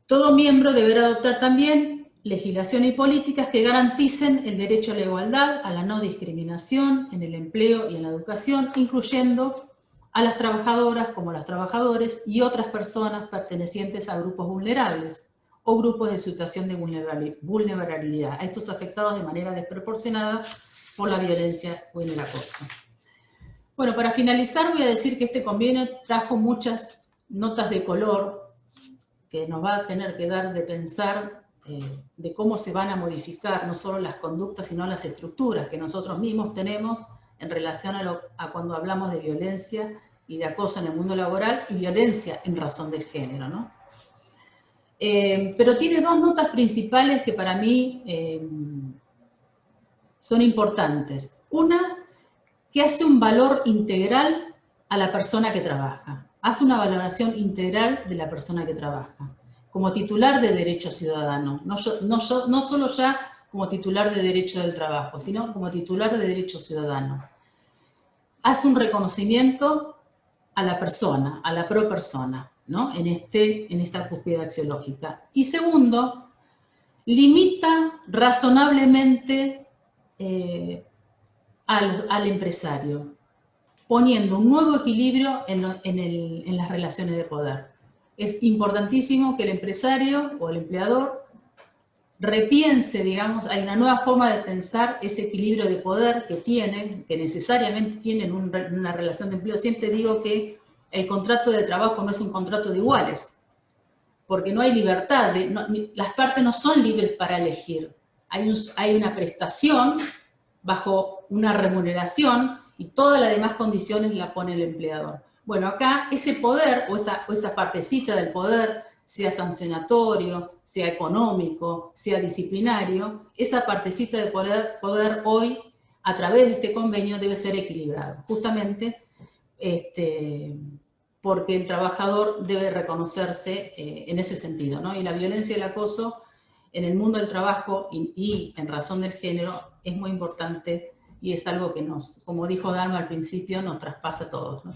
Todo miembro deberá adoptar también legislación y políticas que garanticen el derecho a la igualdad, a la no discriminación en el empleo y en la educación, incluyendo a las trabajadoras como a los trabajadores y otras personas pertenecientes a grupos vulnerables o grupos de situación de vulnerabilidad, a estos afectados de manera desproporcionada por la violencia o el acoso. Bueno, para finalizar voy a decir que este convenio trajo muchas notas de color que nos va a tener que dar de pensar de cómo se van a modificar no solo las conductas, sino las estructuras que nosotros mismos tenemos en relación a cuando hablamos de violencia y de acoso en el mundo laboral y violencia en razón del género, ¿no? Pero tiene dos notas principales que para mí son importantes. Una, que hace un valor integral a la persona que trabaja. Hace una valoración integral de la persona que trabaja, como titular de derecho ciudadano, no solo ya como titular de derecho del trabajo, sino como titular de derecho ciudadano. Hace un reconocimiento a la persona, a la pro persona, ¿no? en esta cúspide axiológica. Y segundo, limita razonablemente al empresario, poniendo un nuevo equilibrio en las relaciones de poder. Es importantísimo que el empresario o el empleador repiense, digamos, hay una nueva forma de pensar ese equilibrio de poder que necesariamente tienen una relación de empleo. Siempre digo que el contrato de trabajo no es un contrato de iguales, porque no hay libertad, las partes no son libres para elegir. Hay una prestación bajo una remuneración y todas las demás condiciones la pone el empleador. Bueno, acá ese poder o esa partecita del poder, sea sancionatorio, sea económico, sea disciplinario, esa partecita de poder hoy, a través de este convenio, debe ser equilibrado. Justamente porque el trabajador debe reconocerse en ese sentido, ¿no? Y la violencia y el acoso en el mundo del trabajo y en razón del género es muy importante y es algo que como dijo Dalma al principio, nos traspasa a todos, ¿no?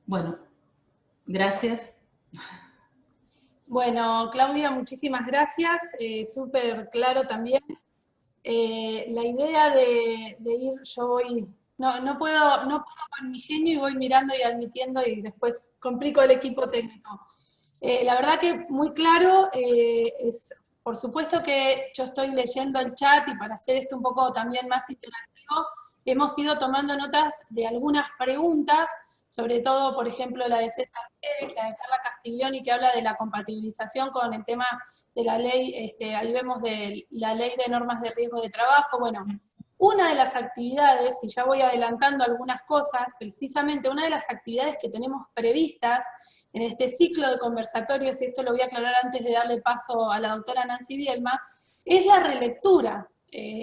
Bueno, gracias. Bueno, Claudia, muchísimas gracias, súper claro también. La idea de ir, yo voy, no puedo con mi genio y voy mirando y admitiendo y después complico el equipo técnico. La verdad que muy claro, por supuesto que yo estoy leyendo el chat y para hacer esto un poco también más interactivo, hemos ido tomando notas de algunas preguntas, sobre todo, por ejemplo, la de César Pérez, la de Carla Castiglioni, que habla de la compatibilización con el tema de la ley, ahí vemos de la ley de normas de riesgo de trabajo. Bueno, una de las actividades, y ya voy adelantando algunas cosas, precisamente una de las actividades que tenemos previstas en este ciclo de conversatorios, y esto lo voy a aclarar antes de darle paso a la doctora Nancy Bielma, es la relectura.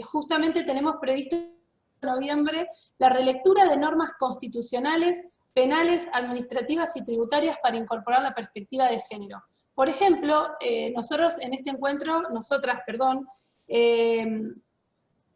Justamente tenemos previsto en noviembre la relectura de normas constitucionales, penales, administrativas y tributarias para incorporar la perspectiva de género. Por ejemplo, nosotras en este encuentro,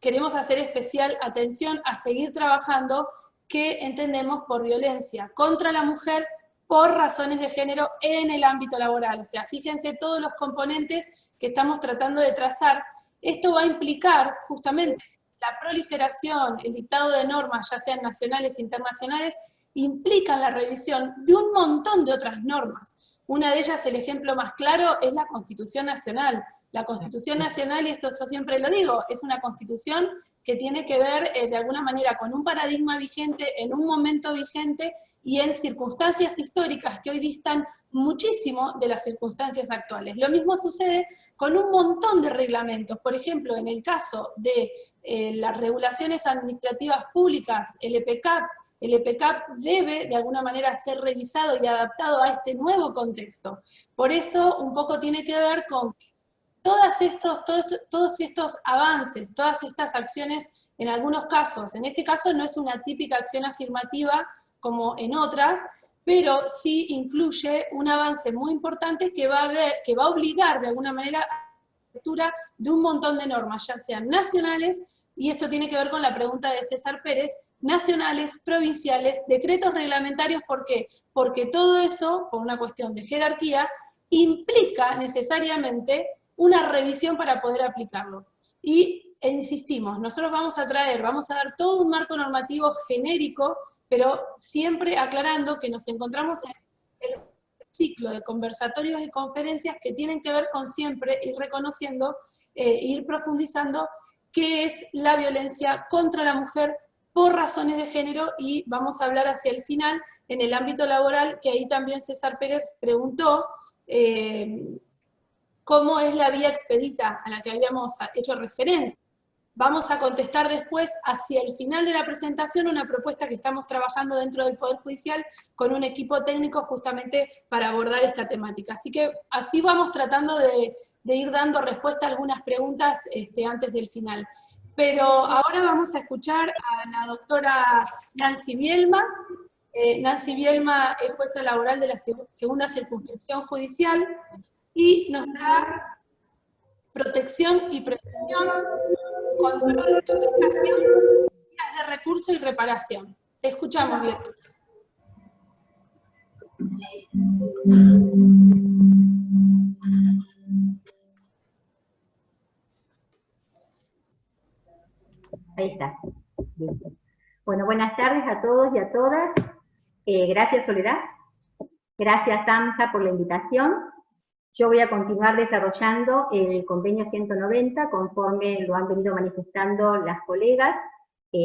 queremos hacer especial atención a seguir trabajando qué entendemos por violencia contra la mujer por razones de género en el ámbito laboral. O sea, fíjense todos los componentes que estamos tratando de trazar. Esto va a implicar justamente la proliferación, el dictado de normas, ya sean nacionales e internacionales, implican la revisión de un montón de otras normas. Una de ellas, el ejemplo más claro, es la Constitución Nacional. La Constitución Nacional, y esto yo siempre lo digo, es una constitución que tiene que ver de alguna manera con un paradigma vigente, en un momento vigente y en circunstancias históricas que hoy distan muchísimo de las circunstancias actuales. Lo mismo sucede con un montón de reglamentos. Por ejemplo, en el caso de las regulaciones administrativas públicas, el EPCAP debe de alguna manera ser revisado y adaptado a este nuevo contexto. Por eso un poco tiene que ver con todos estos avances, todas estas acciones, en algunos casos, en este caso no es una típica acción afirmativa como en otras, pero sí incluye un avance muy importante que va a obligar de alguna manera a la lectura de un montón de normas, ya sean nacionales, y esto tiene que ver con la pregunta de César Pérez, nacionales, provinciales, decretos reglamentarios. ¿Por qué? Porque todo eso, por una cuestión de jerarquía, implica necesariamente una revisión para poder aplicarlo. Y insistimos, nosotros vamos a dar todo un marco normativo genérico, pero siempre aclarando que nos encontramos en el ciclo de conversatorios y conferencias que tienen que ver con siempre ir reconociendo, ir profundizando qué es la violencia contra la mujer por razones de género, y vamos a hablar hacia el final en el ámbito laboral, que ahí también César Pérez preguntó, cómo es la vía expedita a la que habíamos hecho referencia. Vamos a contestar después, hacia el final de la presentación, una propuesta que estamos trabajando dentro del Poder Judicial con un equipo técnico justamente para abordar esta temática. Así que así vamos tratando de ir dando respuesta a algunas preguntas antes del final. Pero ahora vamos a escuchar a la doctora Nancy Bielma. Nancy Bielma es jueza laboral de la segunda circunscripción judicial y nos da protección y prevención, control de aplicación, vías de recurso y reparación. Te escuchamos bien. Ahí está. Listo. Bueno, buenas tardes a todos y a todas. Gracias, Soledad. Gracias, Samsa, por la invitación. Yo voy a continuar desarrollando el convenio 190 conforme lo han venido manifestando las colegas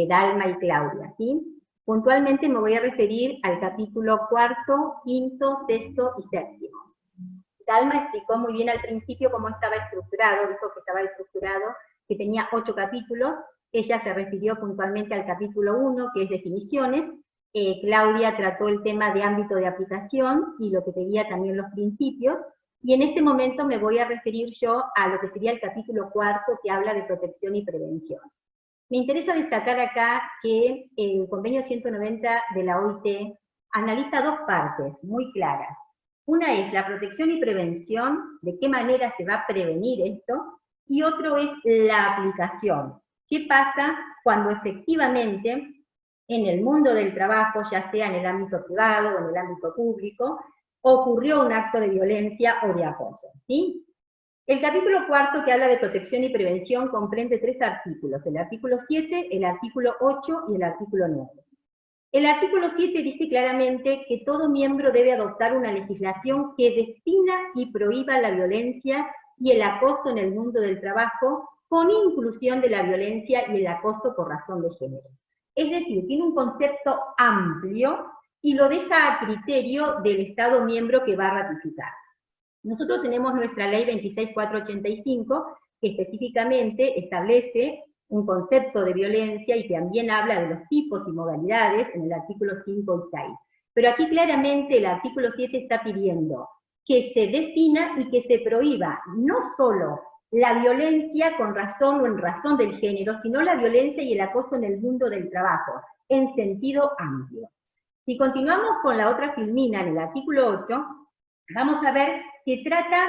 Dalma y Claudia, ¿sí? Puntualmente me voy a referir al capítulo 4, 5, 6 y 7. Dalma explicó muy bien al principio cómo estaba estructurado, dijo que estaba estructurado, que tenía 8 capítulos. Ella se refirió puntualmente al capítulo 1, que es definiciones. Claudia trató el tema de ámbito de aplicación y lo que pedía también los principios. Y en este momento me voy a referir yo a lo que sería el capítulo 4, que habla de protección y prevención. Me interesa destacar acá que el convenio 190 de la OIT analiza 2 partes muy claras. Una es la protección y prevención, de qué manera se va a prevenir esto, y otro es la aplicación. ¿Qué pasa cuando efectivamente en el mundo del trabajo, ya sea en el ámbito privado o en el ámbito público, ocurrió un acto de violencia o de acoso, ¿sí? El capítulo 4, que habla de protección y prevención, comprende 3 artículos, el artículo 7, el artículo 8 y el artículo 9. El artículo 7 dice claramente que todo miembro debe adoptar una legislación que defina y prohíba la violencia y el acoso en el mundo del trabajo, con inclusión de la violencia y el acoso por razón de género. Es decir, tiene un concepto amplio y lo deja a criterio del Estado miembro que va a ratificar. Nosotros tenemos nuestra ley 26485, que específicamente establece un concepto de violencia y también habla de los tipos y modalidades en el artículo 5 y 6. Pero aquí claramente el artículo 7 está pidiendo que se defina y que se prohíba no solo la violencia con razón o en razón del género, sino la violencia y el acoso en el mundo del trabajo, en sentido amplio. Si continuamos con la otra filmina en el artículo 8, vamos a ver que trata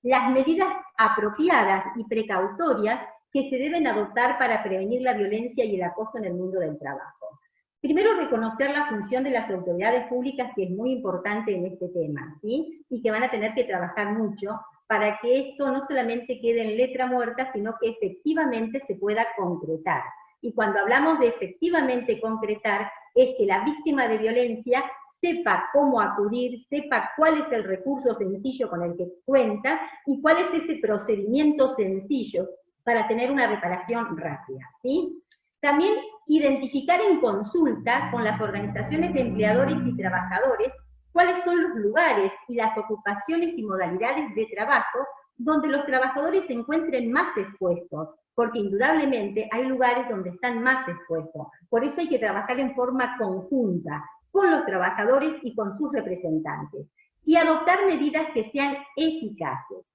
las medidas apropiadas y precautorias que se deben adoptar para prevenir la violencia y el acoso en el mundo del trabajo. Primero, reconocer la función de las autoridades públicas, que es muy importante en este tema, ¿sí? Y que van a tener que trabajar mucho para que esto no solamente quede en letra muerta, sino que efectivamente se pueda concretar. Y cuando hablamos de efectivamente concretar, es que la víctima de violencia sepa cómo acudir, sepa cuál es el recurso sencillo con el que cuenta y cuál es ese procedimiento sencillo para tener una reparación rápida, ¿sí? También identificar en consulta con las organizaciones de empleadores y trabajadores cuáles son los lugares y las ocupaciones y modalidades de trabajo donde los trabajadores se encuentren más expuestos, porque indudablemente hay lugares donde están más expuestos. Por eso hay que trabajar en forma conjunta con los trabajadores y con sus representantes, y adoptar medidas que sean eficaces.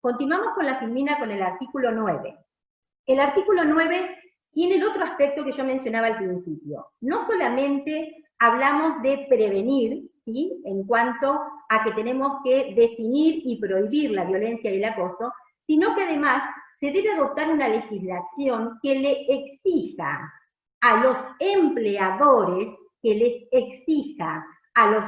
Continuamos con la filmina con el artículo 9. El artículo 9 tiene el otro aspecto que yo mencionaba al principio. No solamente hablamos de prevenir, ¿sí?, en cuanto a que tenemos que definir y prohibir la violencia y el acoso, sino que además se debe adoptar una legislación que le exija a los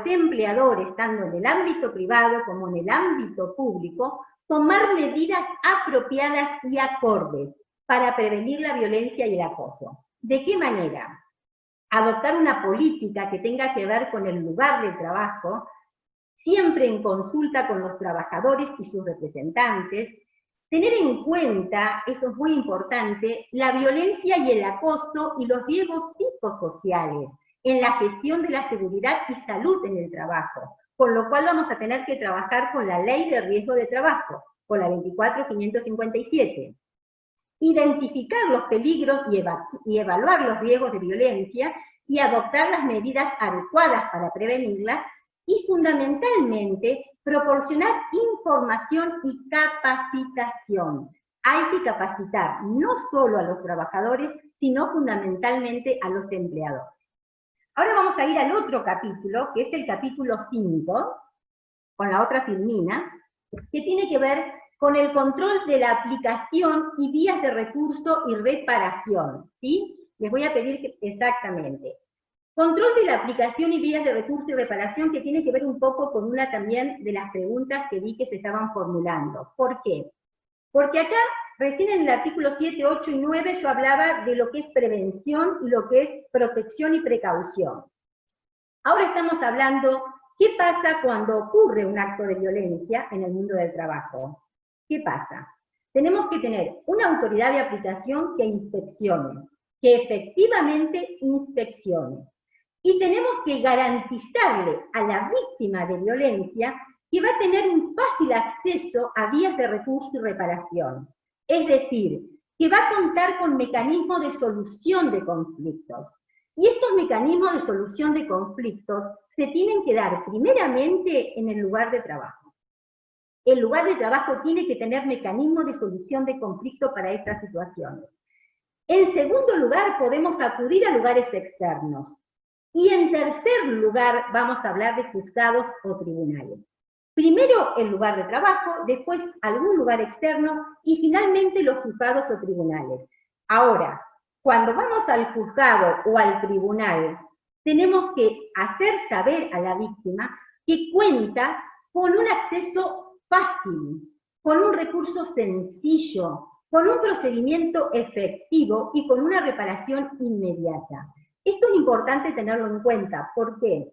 empleadores, tanto en el ámbito privado como en el ámbito público, tomar medidas apropiadas y acordes para prevenir la violencia y el acoso. ¿De qué manera? Adoptar una política que tenga que ver con el lugar de trabajo, siempre en consulta con los trabajadores y sus representantes, tener en cuenta, eso es muy importante, la violencia y el acoso y los riesgos psicosociales en la gestión de la seguridad y salud en el trabajo, con lo cual vamos a tener que trabajar con la ley de riesgo de trabajo, con la 24557. Identificar los peligros y evaluar los riesgos de violencia y adoptar las medidas adecuadas para prevenirlas, y fundamentalmente proporcionar información y capacitación. Hay que capacitar no solo a los trabajadores, sino fundamentalmente a los empleadores. Ahora vamos a ir al otro capítulo, que es el capítulo 5, con la otra filmina, que tiene que ver con el control de la aplicación y vías de recurso y reparación, ¿sí? Les voy a pedir exactamente. Control de la aplicación y vías de recurso y reparación, que tiene que ver un poco con una también de las preguntas que vi que se estaban formulando. ¿Por qué? Porque acá, recién en el artículo 7, 8 y 9, yo hablaba de lo que es prevención y lo que es protección y precaución. Ahora estamos hablando, ¿qué pasa cuando ocurre un acto de violencia en el mundo del trabajo? ¿Qué pasa? Tenemos que tener una autoridad de aplicación que inspeccione, que efectivamente inspeccione. Y tenemos que garantizarle a la víctima de violencia que va a tener un fácil acceso a vías de recurso y reparación. Es decir, que va a contar con mecanismos de solución de conflictos. Y estos mecanismos de solución de conflictos se tienen que dar primeramente en el lugar de trabajo. El lugar de trabajo tiene que tener mecanismos de solución de conflicto para estas situaciones. En segundo lugar, podemos acudir a lugares externos. Y en tercer lugar, vamos a hablar de juzgados o tribunales. Primero el lugar de trabajo, después algún lugar externo y finalmente los juzgados o tribunales. Ahora, cuando vamos al juzgado o al tribunal, tenemos que hacer saber a la víctima que cuenta con un acceso fácil, con un recurso sencillo, con un procedimiento efectivo y con una reparación inmediata. Esto es importante tenerlo en cuenta. ¿Por qué?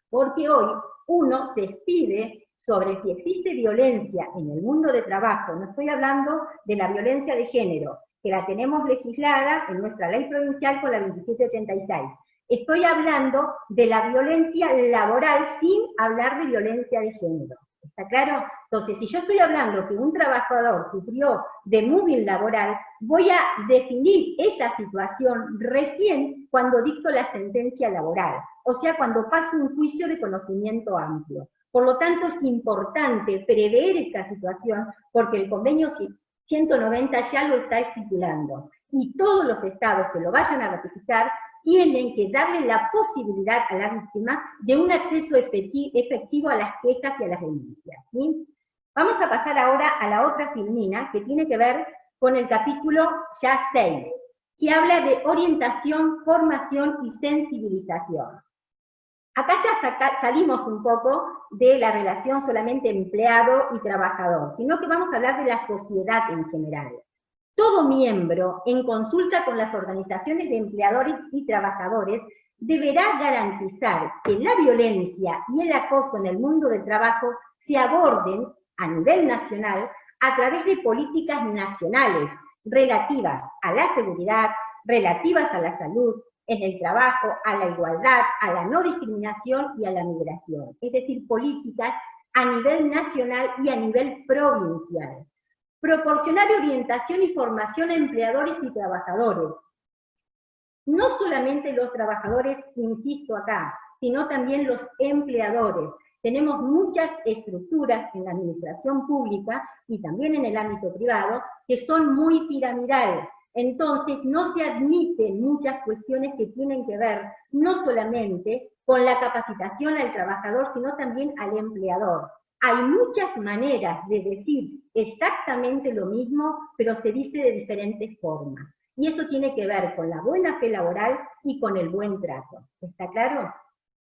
Porque hoy uno se expide sobre si existe violencia en el mundo de trabajo. No estoy hablando de la violencia de género, que la tenemos legislada en nuestra ley provincial con la 2786. Estoy hablando de la violencia laboral sin hablar de violencia de género. ¿Está claro? Entonces, si yo estoy hablando que un trabajador sufrió de moving laboral, voy a definir esa situación recién cuando dicto la sentencia laboral, o sea, cuando paso un juicio de conocimiento amplio. Por lo tanto, es importante prever esta situación porque el convenio 190 ya lo está estipulando. Y todos los estados que lo vayan a ratificar tienen que darle la posibilidad a la víctima de un acceso efectivo a las quejas y a las denuncias, ¿sí? Vamos a pasar ahora a la otra filmina que tiene que ver con el capítulo ya 6, que habla de orientación, formación y sensibilización. Acá ya salimos un poco de la relación solamente empleado y trabajador, sino que vamos a hablar de la sociedad en general. Todo miembro, en consulta con las organizaciones de empleadores y trabajadores, deberá garantizar que la violencia y el acoso en el mundo del trabajo se aborden a nivel nacional a través de políticas nacionales relativas a la seguridad, relativas a la salud, en el trabajo, a la igualdad, a la no discriminación y a la migración. Es decir, políticas a nivel nacional y a nivel provincial. Proporcionar orientación y formación a empleadores y trabajadores. No solamente los trabajadores, insisto acá, sino también los empleadores. Tenemos muchas estructuras en la administración pública y también en el ámbito privado que son muy piramidales. Entonces no se admiten muchas cuestiones que tienen que ver no solamente con la capacitación al trabajador, sino también al empleador. Hay muchas maneras de decir exactamente lo mismo, pero se dice de diferentes formas. Y eso tiene que ver con la buena fe laboral y con el buen trato. ¿Está claro?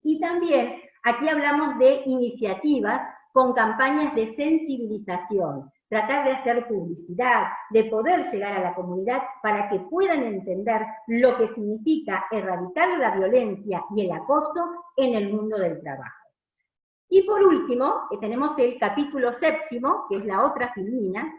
Y también aquí hablamos de iniciativas con campañas de sensibilización, tratar de hacer publicidad, de poder llegar a la comunidad para que puedan entender lo que significa erradicar la violencia y el acoso en el mundo del trabajo. Y por último, tenemos el capítulo 7, que es la otra filmina,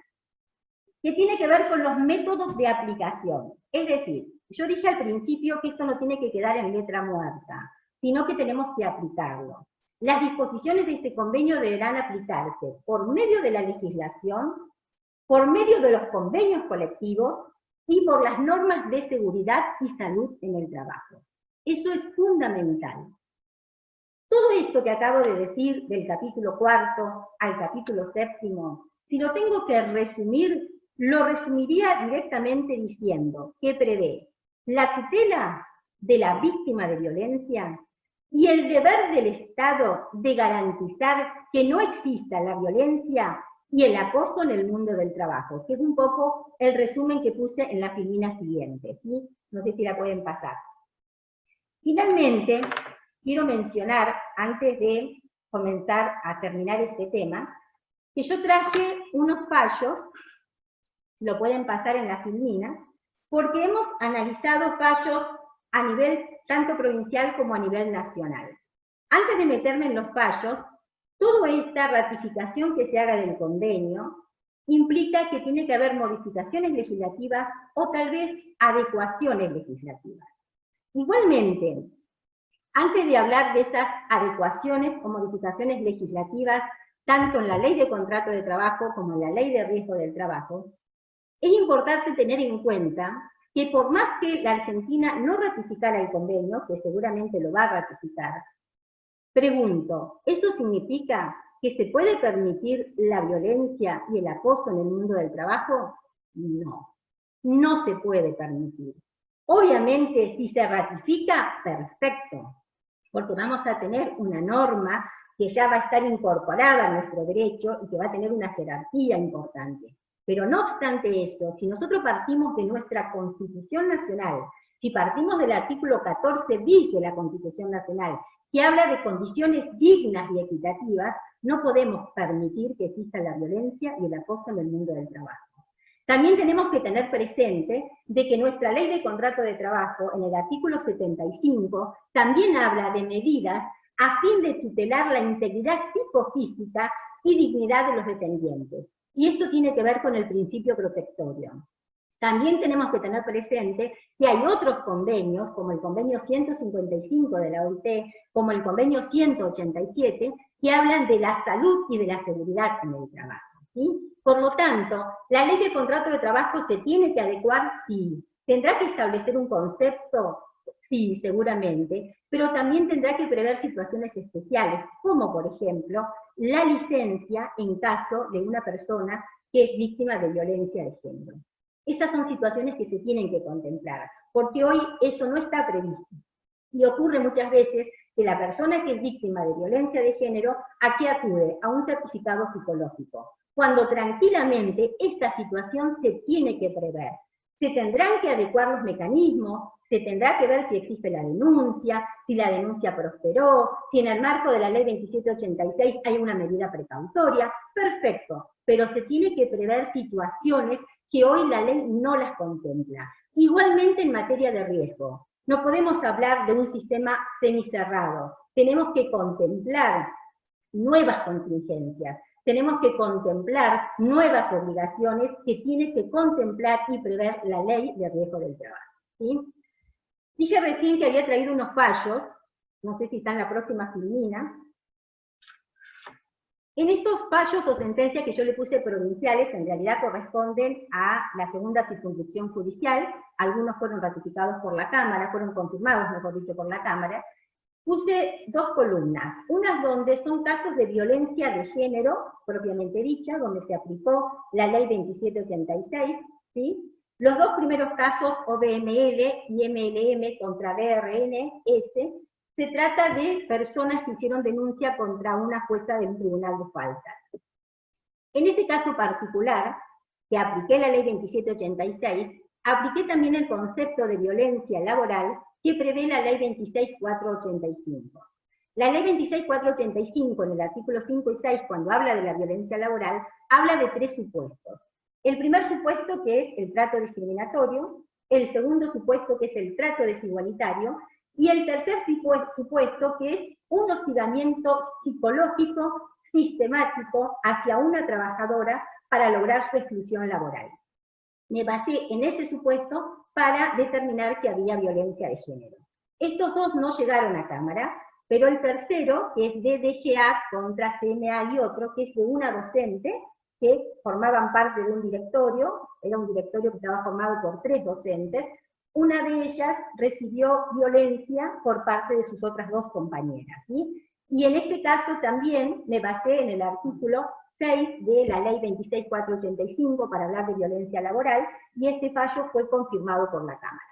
que tiene que ver con los métodos de aplicación. Es decir, yo dije al principio que esto no tiene que quedar en letra muerta, sino que tenemos que aplicarlo. Las disposiciones de este convenio deberán aplicarse por medio de la legislación, por medio de los convenios colectivos y por las normas de seguridad y salud en el trabajo. Eso es fundamental. Todo esto que acabo de decir del capítulo 4 al capítulo 7, si lo tengo que resumir, lo resumiría directamente diciendo que prevé la tutela de la víctima de violencia y el deber del Estado de garantizar que no exista la violencia y el acoso en el mundo del trabajo, que es un poco el resumen que puse en la filmina siguiente, ¿sí? No sé si la pueden pasar. Finalmente, quiero mencionar, antes de comenzar a terminar este tema, que yo traje unos fallos, si lo pueden pasar en la filmina, porque hemos analizado fallos a nivel tanto provincial como a nivel nacional. Antes de meterme en los fallos, toda esta ratificación que se haga del convenio implica que tiene que haber modificaciones legislativas o tal vez adecuaciones legislativas. Igualmente, antes de hablar de esas adecuaciones o modificaciones legislativas, tanto en la ley de contrato de trabajo como en la ley de riesgo del trabajo, es importante tener en cuenta que por más que la Argentina no ratificara el convenio, que seguramente lo va a ratificar, pregunto, ¿eso significa que se puede permitir la violencia y el acoso en el mundo del trabajo? No, no se puede permitir. Obviamente, si se ratifica, perfecto, porque vamos a tener una norma que ya va a estar incorporada a nuestro derecho y que va a tener una jerarquía importante. Pero no obstante eso, si nosotros partimos de nuestra Constitución Nacional, si partimos del artículo 14 bis de la Constitución Nacional, que habla de condiciones dignas y equitativas, no podemos permitir que exista la violencia y el acoso en el mundo del trabajo. También tenemos que tener presente de que nuestra ley de contrato de trabajo, en el artículo 75, también habla de medidas a fin de tutelar la integridad psicofísica y dignidad de los dependientes. Y esto tiene que ver con el principio protectorio. También tenemos que tener presente que hay otros convenios, como el convenio 155 de la OIT, como el convenio 187, que hablan de la salud y de la seguridad en el trabajo, ¿sí? Por lo tanto, la ley de contrato de trabajo se tiene que adecuar, sí. ¿Tendrá que establecer un concepto? Sí, seguramente, pero también tendrá que prever situaciones especiales, como por ejemplo, la licencia en caso de una persona que es víctima de violencia de género. Esas son situaciones que se tienen que contemplar, porque hoy eso no está previsto. Y ocurre muchas veces que la persona que es víctima de violencia de género, ¿a qué acude? A un certificado psicológico, cuando tranquilamente esta situación se tiene que prever. Se tendrán que adecuar los mecanismos, se tendrá que ver si existe la denuncia, si la denuncia prosperó, si en el marco de la ley 2786 hay una medida precautoria, perfecto, pero se tiene que prever situaciones que hoy la ley no las contempla. Igualmente en materia de riesgo, no podemos hablar de un sistema semicerrado, tenemos que contemplar nuevas contingencias, tenemos que contemplar nuevas obligaciones que tiene que contemplar y prever la ley de riesgo del trabajo, ¿sí? Dije recién que había traído unos fallos, no sé si está en la próxima filmina. En estos fallos o sentencias que yo le puse provinciales, en realidad corresponden a la segunda circunscripción judicial, algunos fueron ratificados por la Cámara, fueron confirmados, mejor dicho, por la Cámara. Puse dos columnas, unas donde son casos de violencia de género, propiamente dicha, donde se aplicó la ley 2786, ¿sí? Los dos primeros casos, OBML y MLM contra BRNS, se trata de personas que hicieron denuncia contra una jueza del Tribunal de Faltas. En este caso particular, que apliqué la ley 2786, apliqué también el concepto de violencia laboral que prevé la ley 26485. La ley 26485, en el artículo 5 y 6, cuando habla de la violencia laboral, habla de tres supuestos. El primer supuesto, que es el trato discriminatorio, el segundo supuesto, que es el trato desigualitario, y el tercer supuesto, que es un hostigamiento psicológico sistemático hacia una trabajadora para lograr su exclusión laboral. Me basé en ese supuesto para determinar que había violencia de género. Estos dos no llegaron a Cámara, pero el tercero, que es DDGA contra CMA y otro, que es de una docente, que formaban parte de un directorio, era un directorio que estaba formado por 3 docentes, una de ellas recibió violencia por parte de sus otras 2 compañeras, ¿sí? Y en este caso también me basé en el artículo 6 de la ley 26485 para hablar de violencia laboral, y este fallo fue confirmado por la Cámara.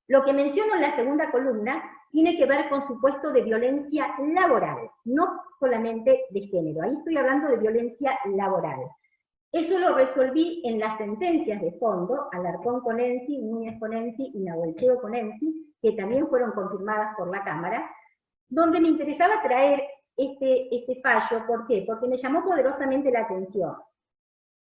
Lo que menciono en la segunda columna tiene que ver con supuesto de violencia laboral, no solamente de género. Ahí estoy hablando de violencia laboral. Eso lo resolví en las sentencias de fondo, Alarcón con ENSI, Núñez con ENSI y Nahuelcheo con ENSI, que también fueron confirmadas por la Cámara, donde me interesaba traer este fallo. ¿Por qué? Porque me llamó poderosamente la atención.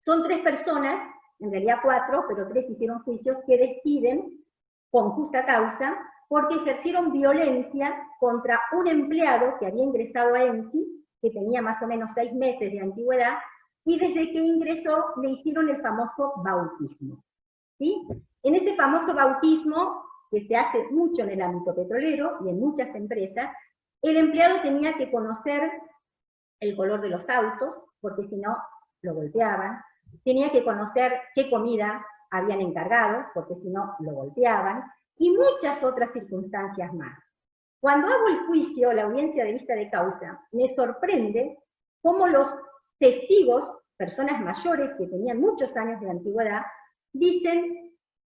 Son 3 personas, en realidad 4, pero 3 hicieron juicios, que despiden con justa causa, porque ejercieron violencia contra un empleado que había ingresado a ENSI, que tenía más o menos 6 meses de antigüedad, y desde que ingresó le hicieron el famoso bautismo, ¿sí? En ese famoso bautismo, que se hace mucho en el ámbito petrolero y en muchas empresas, el empleado tenía que conocer el color de los autos, porque si no, lo golpeaban, tenía que conocer qué comida habían encargado, porque si no, lo golpeaban, y muchas otras circunstancias más. Cuando hago el juicio, la audiencia de vista de causa, me sorprende cómo los testigos, personas mayores que tenían muchos años de antigüedad, dicen: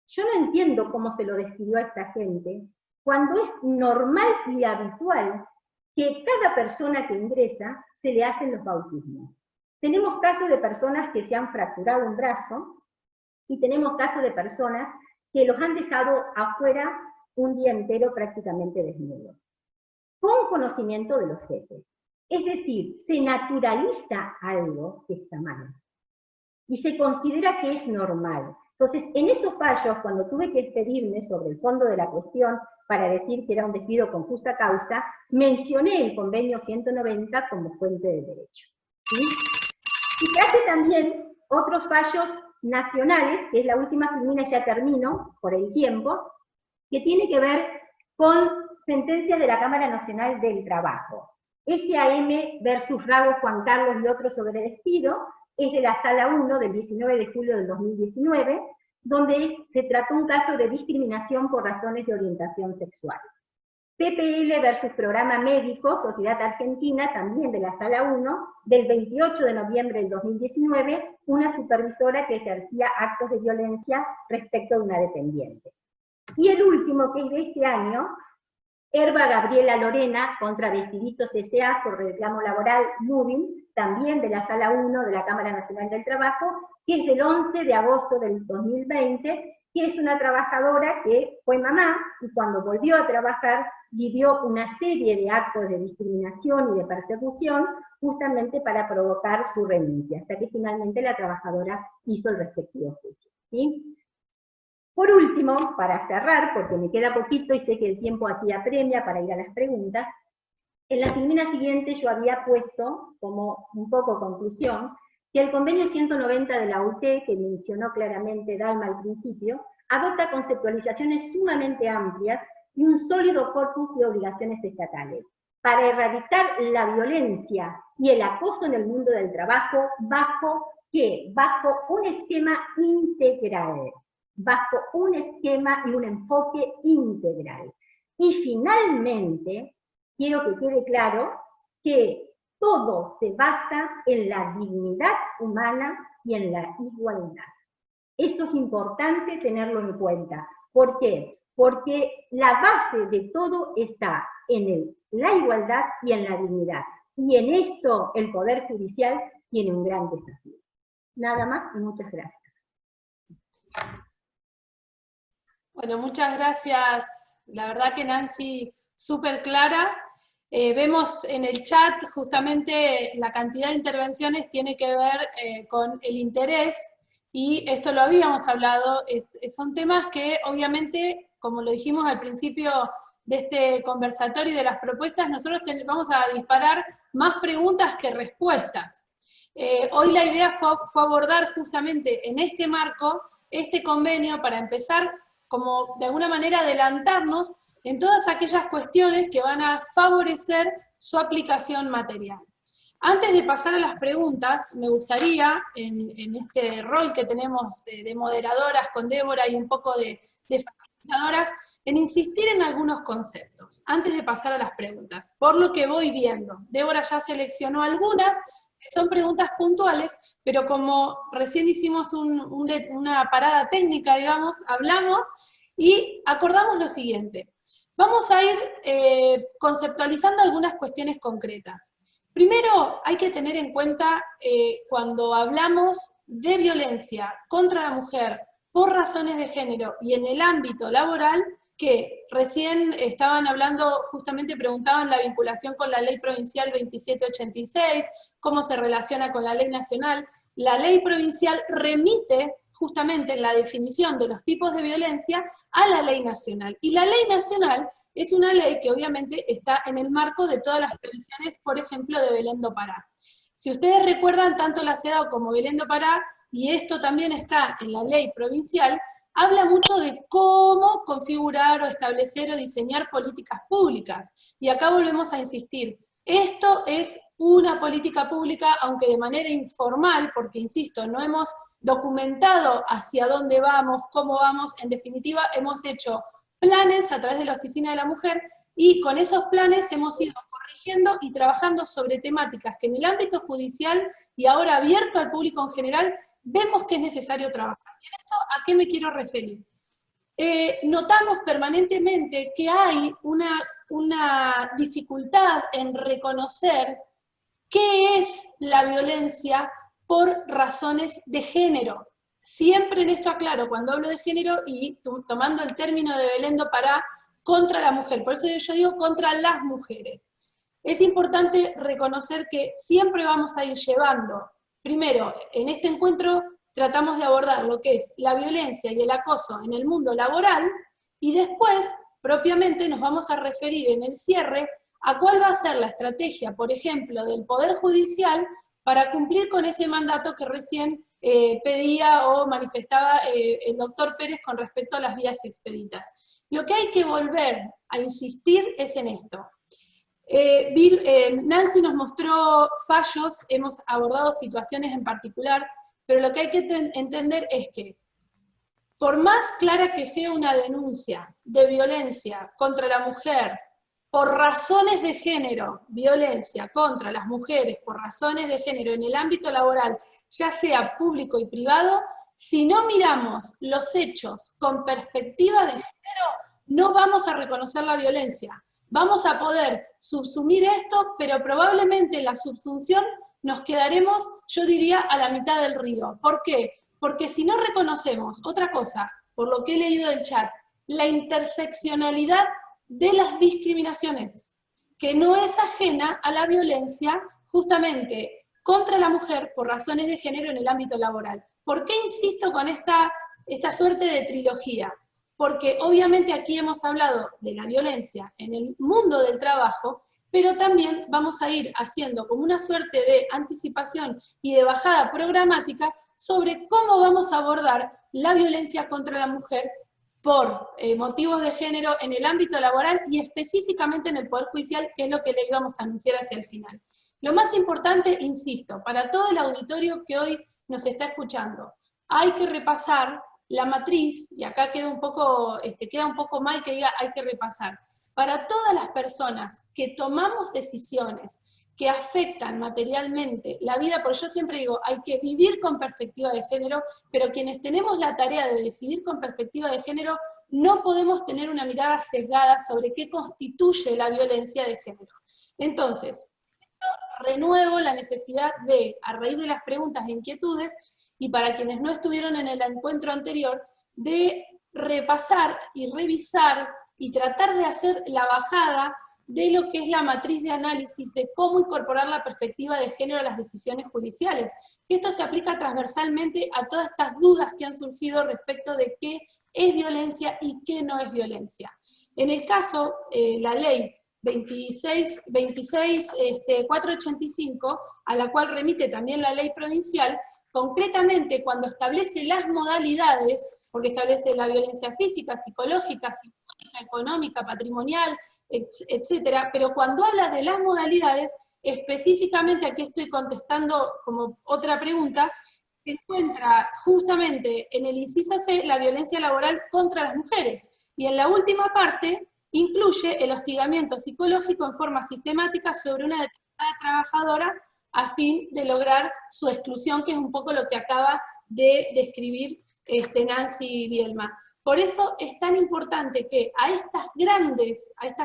yo no entiendo cómo se lo despidió a esta gente, cuando es normal y habitual que cada persona que ingresa se le hacen los bautismos. Tenemos casos de personas que se han fracturado un brazo, y tenemos casos de personas que los han dejado afuera un día entero prácticamente desnudos, con conocimiento de los jefes. Es decir, se naturaliza algo que está mal, y se considera que es normal. Entonces, en esos fallos, cuando tuve que expedirme sobre el fondo de la cuestión para decir que era un despido con justa causa, mencioné el convenio 190 como fuente de derecho, ¿sí? Y traje también otros fallos nacionales, que es la última columna, ya termino por el tiempo, que tiene que ver con sentencias de la Cámara Nacional del Trabajo. SAM versus Rago, Juan Carlos y otros sobre despido, es de la Sala 1 del 19 de julio del 2019, donde se trató un caso de discriminación por razones de orientación sexual. PPL versus Programa Médico, Sociedad Argentina, también de la Sala 1, del 28 de noviembre del 2019, una supervisora que ejercía actos de violencia respecto de una dependiente. Y el último, que es de este año, Herba Gabriela Lorena contra Vestiditos S.A. sobre reclamo laboral, Moving, también de la Sala 1 de la Cámara Nacional del Trabajo, que es del 11 de agosto del 2020, que es una trabajadora que fue mamá y cuando volvió a trabajar vivió una serie de actos de discriminación y de persecución justamente para provocar su renuncia, hasta que finalmente la trabajadora hizo el respectivo juicio, ¿sí? Por último, para cerrar, porque me queda poquito y sé que el tiempo aquí apremia para ir a las preguntas, en la columna siguiente yo había puesto, como un poco conclusión, que el convenio 190 de la UT, que mencionó claramente Dalma al principio, adopta conceptualizaciones sumamente amplias y un sólido corpus de obligaciones estatales para erradicar la violencia y el acoso en el mundo del trabajo bajo un esquema integral, bajo un esquema y un enfoque integral. Y finalmente, quiero que quede claro que todo se basa en la dignidad humana y en la igualdad. Eso es importante tenerlo en cuenta. ¿Por qué? Porque la base de todo está en la igualdad y en la dignidad. Y en esto el Poder Judicial tiene un gran desafío. Nada más y muchas gracias. Bueno, muchas gracias. La verdad que Nancy, súper clara. Vemos en el chat justamente la cantidad de intervenciones tiene que ver con el interés, y esto lo habíamos hablado, son temas que obviamente, como lo dijimos al principio de este conversatorio y de las propuestas, nosotros vamos a disparar más preguntas que respuestas. Hoy la idea fue abordar justamente en este marco, este convenio, para empezar como de alguna manera adelantarnos en todas aquellas cuestiones que van a favorecer su aplicación material. Antes de pasar a las preguntas, me gustaría, en este rol que tenemos de moderadoras con Débora y un poco de facilitadoras, en insistir en algunos conceptos, antes de pasar a las preguntas, por lo que voy viendo. Débora ya seleccionó algunas, que son preguntas puntuales, pero como recién hicimos una parada técnica, digamos, hablamos y acordamos lo siguiente. Vamos a ir conceptualizando algunas cuestiones concretas. Primero, hay que tener en cuenta cuando hablamos de violencia contra la mujer por razones de género y en el ámbito laboral, que recién estaban hablando, justamente preguntaban la vinculación con la ley provincial 2786, cómo se relaciona con la ley nacional. La ley provincial remite justamente en la definición de los tipos de violencia a la ley nacional. Y la ley nacional es una ley que obviamente está en el marco de todas las previsiones, por ejemplo, de Belén do Pará. Si ustedes recuerdan, tanto la CEDAW como Belén do Pará, y esto también está en la ley provincial, habla mucho de cómo configurar o establecer o diseñar políticas públicas. Y acá volvemos a insistir, esto es una política pública, aunque de manera informal, porque insisto, no hemos documentado hacia dónde vamos, cómo vamos, en definitiva hemos hecho planes a través de la Oficina de la Mujer, y con esos planes hemos ido corrigiendo y trabajando sobre temáticas que en el ámbito judicial, y ahora abierto al público en general, vemos que es necesario trabajar. ¿Y en esto a qué me quiero referir? Notamos permanentemente que hay una dificultad en reconocer qué es la violencia por razones de género. Siempre en esto aclaro, cuando hablo de género y tomando el término de Belén do Pará, contra la mujer, por eso yo digo contra las mujeres. Es importante reconocer que siempre vamos a ir llevando, primero, en este encuentro tratamos de abordar lo que es la violencia y el acoso en el mundo laboral, y después, propiamente, nos vamos a referir en el cierre a cuál va a ser la estrategia, por ejemplo, del Poder Judicial para cumplir con ese mandato que recién pedía o manifestaba el doctor Pérez con respecto a las vías expeditas. Lo que hay que volver a insistir es en esto. Nancy nos mostró fallos, hemos abordado situaciones en particular, pero lo que hay que entender es que, por más clara que sea una denuncia de violencia contra la mujer, por razones de género, violencia contra las mujeres por razones de género en el ámbito laboral, ya sea público y privado, si no miramos los hechos con perspectiva de género, no vamos a reconocer la violencia. Vamos a poder subsumir esto, pero probablemente en la subsunción nos quedaremos, yo diría, a la mitad del río. ¿Por qué? Porque si no reconocemos otra cosa, por lo que he leído del chat, la interseccionalidad de las discriminaciones, que no es ajena a la violencia justamente contra la mujer por razones de género en el ámbito laboral. ¿Por qué insisto con esta suerte de trilogía? Porque obviamente aquí hemos hablado de la violencia en el mundo del trabajo, pero también vamos a ir haciendo como una suerte de anticipación y de bajada programática sobre cómo vamos a abordar la violencia contra la mujer por motivos de género en el ámbito laboral y específicamente en el Poder Judicial, que es lo que le íbamos a anunciar hacia el final. Lo más importante, insisto, para todo el auditorio que hoy nos está escuchando, hay que repasar la matriz, y acá queda un poco mal que diga hay que repasar, para todas las personas que tomamos decisiones que afectan materialmente la vida, porque yo siempre digo, hay que vivir con perspectiva de género, pero quienes tenemos la tarea de decidir con perspectiva de género, no podemos tener una mirada sesgada sobre qué constituye la violencia de género. Entonces, renuevo la necesidad de, a raíz de las preguntas e inquietudes, y para quienes no estuvieron en el encuentro anterior, de repasar y revisar y tratar de hacer la bajada de lo que es la matriz de análisis de cómo incorporar la perspectiva de género a las decisiones judiciales. Esto se aplica transversalmente a todas estas dudas que han surgido respecto de qué es violencia y qué no es violencia. En el caso, la ley 485, a la cual remite también la ley provincial, concretamente cuando establece las modalidades, porque establece la violencia física, psicológica, económica, patrimonial, etcétera, pero cuando habla de las modalidades, específicamente aquí estoy contestando como otra pregunta, se encuentra justamente en el inciso C la violencia laboral contra las mujeres, y en la última parte incluye el hostigamiento psicológico en forma sistemática sobre una determinada trabajadora a fin de lograr su exclusión, que es un poco lo que acaba de describir Nancy Bielma. Por eso es tan importante que a estas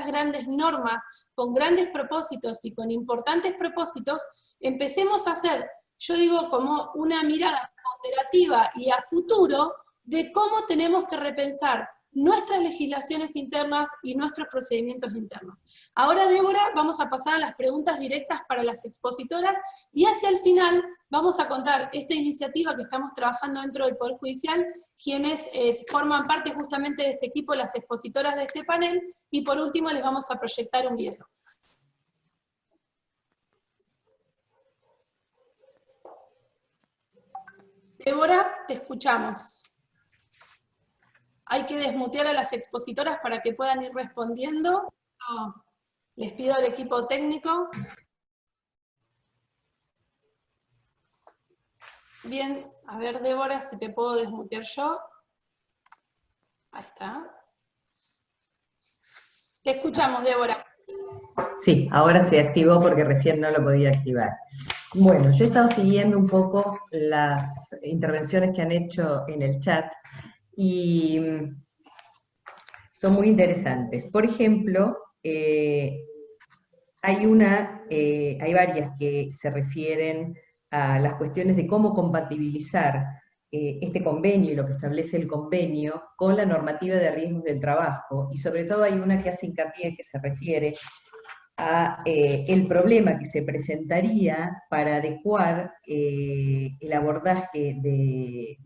grandes normas, con grandes propósitos y con importantes propósitos, empecemos a hacer, yo digo, como una mirada ponderativa y a futuro de cómo tenemos que repensar nuestras legislaciones internas y nuestros procedimientos internos. Ahora, Débora, vamos a pasar a las preguntas directas para las expositoras, y hacia el final vamos a contar esta iniciativa que estamos trabajando dentro del Poder Judicial, quienes forman parte justamente de este equipo, las expositoras de este panel, y por último les vamos a proyectar un video. Débora, te escuchamos. Hay que desmutear a las expositoras para que puedan ir respondiendo. Les pido al equipo técnico. Bien, a ver, Débora, si te puedo desmutear yo. Ahí está. Te escuchamos, Débora. Sí, ahora se activó porque recién no lo podía activar. Bueno, yo he estado siguiendo un poco las intervenciones que han hecho en el chat y son muy interesantes. Por ejemplo, hay varias que se refieren a las cuestiones de cómo compatibilizar este convenio y lo que establece el convenio con la normativa de riesgos del trabajo, y sobre todo hay una que hace hincapié que se refiere a el problema que se presentaría para adecuar el abordaje de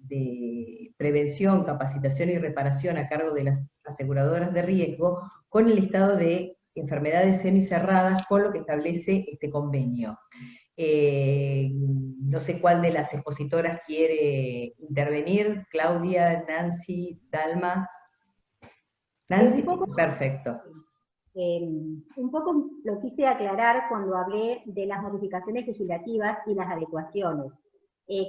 prevención, capacitación y reparación a cargo de las aseguradoras de riesgo con el listado de enfermedades semicerradas con lo que establece este convenio. No sé cuál de las expositoras quiere intervenir, Claudia, Nancy, Dalma. Nancy, perfecto. Un poco lo quise aclarar cuando hablé de las modificaciones legislativas y las adecuaciones.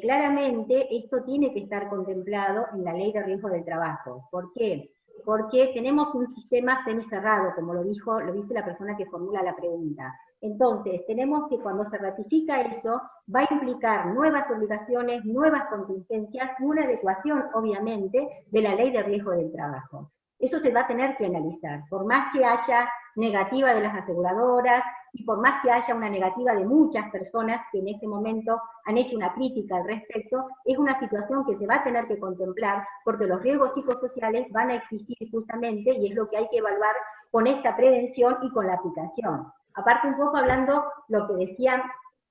Claramente esto tiene que estar contemplado en la Ley de Riesgo del Trabajo. ¿Por qué? Porque tenemos un sistema semicerrado, como lo dice la persona que formula la pregunta. Entonces, tenemos que cuando se ratifica eso, va a implicar nuevas obligaciones, nuevas contingencias, una adecuación, obviamente, de la Ley de Riesgo del Trabajo. Eso se va a tener que analizar, por más que haya negativa de las aseguradoras y por más que haya una negativa de muchas personas que en este momento han hecho una crítica al respecto, es una situación que se va a tener que contemplar porque los riesgos psicosociales van a existir justamente y es lo que hay que evaluar con esta prevención y con la aplicación. Aparte un poco hablando lo que decía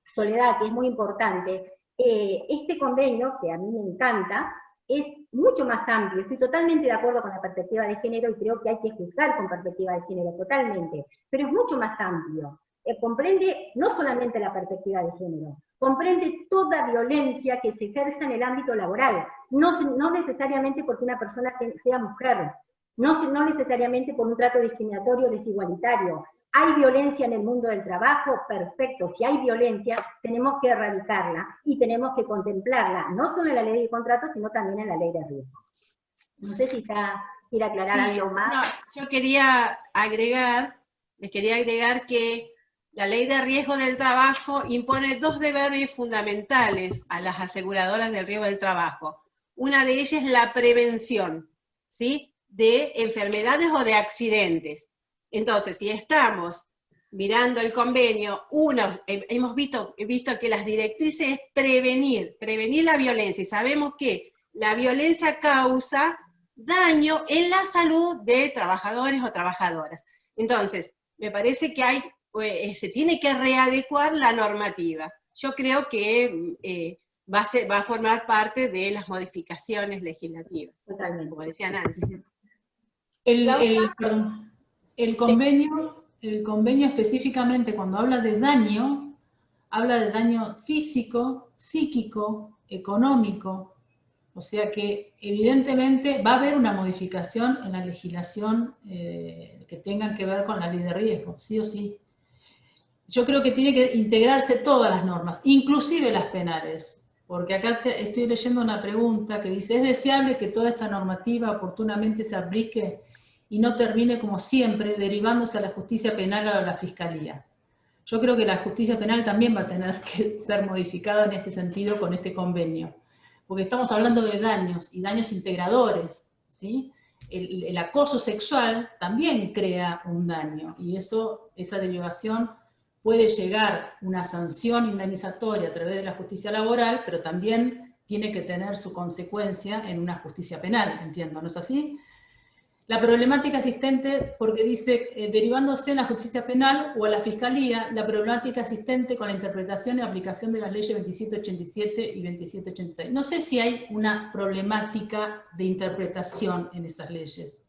Soledad, que es muy importante, este convenio, que a mí me encanta, es mucho más amplio. Estoy totalmente de acuerdo con la perspectiva de género y creo que hay que juzgar con perspectiva de género, totalmente, pero es mucho más amplio. Comprende no solamente la perspectiva de género, comprende toda violencia que se ejerza en el ámbito laboral, no necesariamente porque una persona sea mujer, no necesariamente por un trato discriminatorio o desigualitario. ¿Hay violencia en el mundo del trabajo? Perfecto. Si hay violencia, tenemos que erradicarla y tenemos que contemplarla, no solo en la ley de contratos, sino también en la ley de riesgo. No sé si quiere aclarar algo más. No, yo les quería agregar que la ley de riesgo del trabajo impone dos deberes fundamentales a las aseguradoras del riesgo del trabajo. Una de ellas es la prevención, ¿sí?, de enfermedades o de accidentes. Entonces, si estamos mirando el convenio, hemos visto que las directrices es prevenir la violencia, y sabemos que la violencia causa daño en la salud de trabajadores o trabajadoras. Entonces, me parece que se tiene que readecuar la normativa. Yo creo que va a formar parte de las modificaciones legislativas, totalmente, como decía Nancy. El convenio específicamente cuando habla de daño físico, psíquico, económico, O sea que evidentemente va a haber una modificación en la legislación que tenga que ver con la ley de riesgo, sí o sí. Yo creo que tiene que integrarse todas las normas, inclusive las penales, porque acá estoy leyendo una pregunta que dice, ¿es deseable que toda esta normativa oportunamente se aplique y no termine como siempre derivándose a la justicia penal o a la fiscalía? Yo creo que la justicia penal también va a tener que ser modificada en este sentido con este convenio, porque estamos hablando de daños y daños integradores, ¿sí? El acoso sexual también crea un daño y esa derivación puede llegar una sanción indemnizatoria a través de la justicia laboral, pero también tiene que tener su consecuencia en una justicia penal, entiendo, ¿no es así? La problemática existente, porque dice, derivándose en la justicia penal o a la fiscalía, la problemática existente con la interpretación y aplicación de las leyes 2787 y 2786. No sé si hay una problemática de interpretación en esas leyes.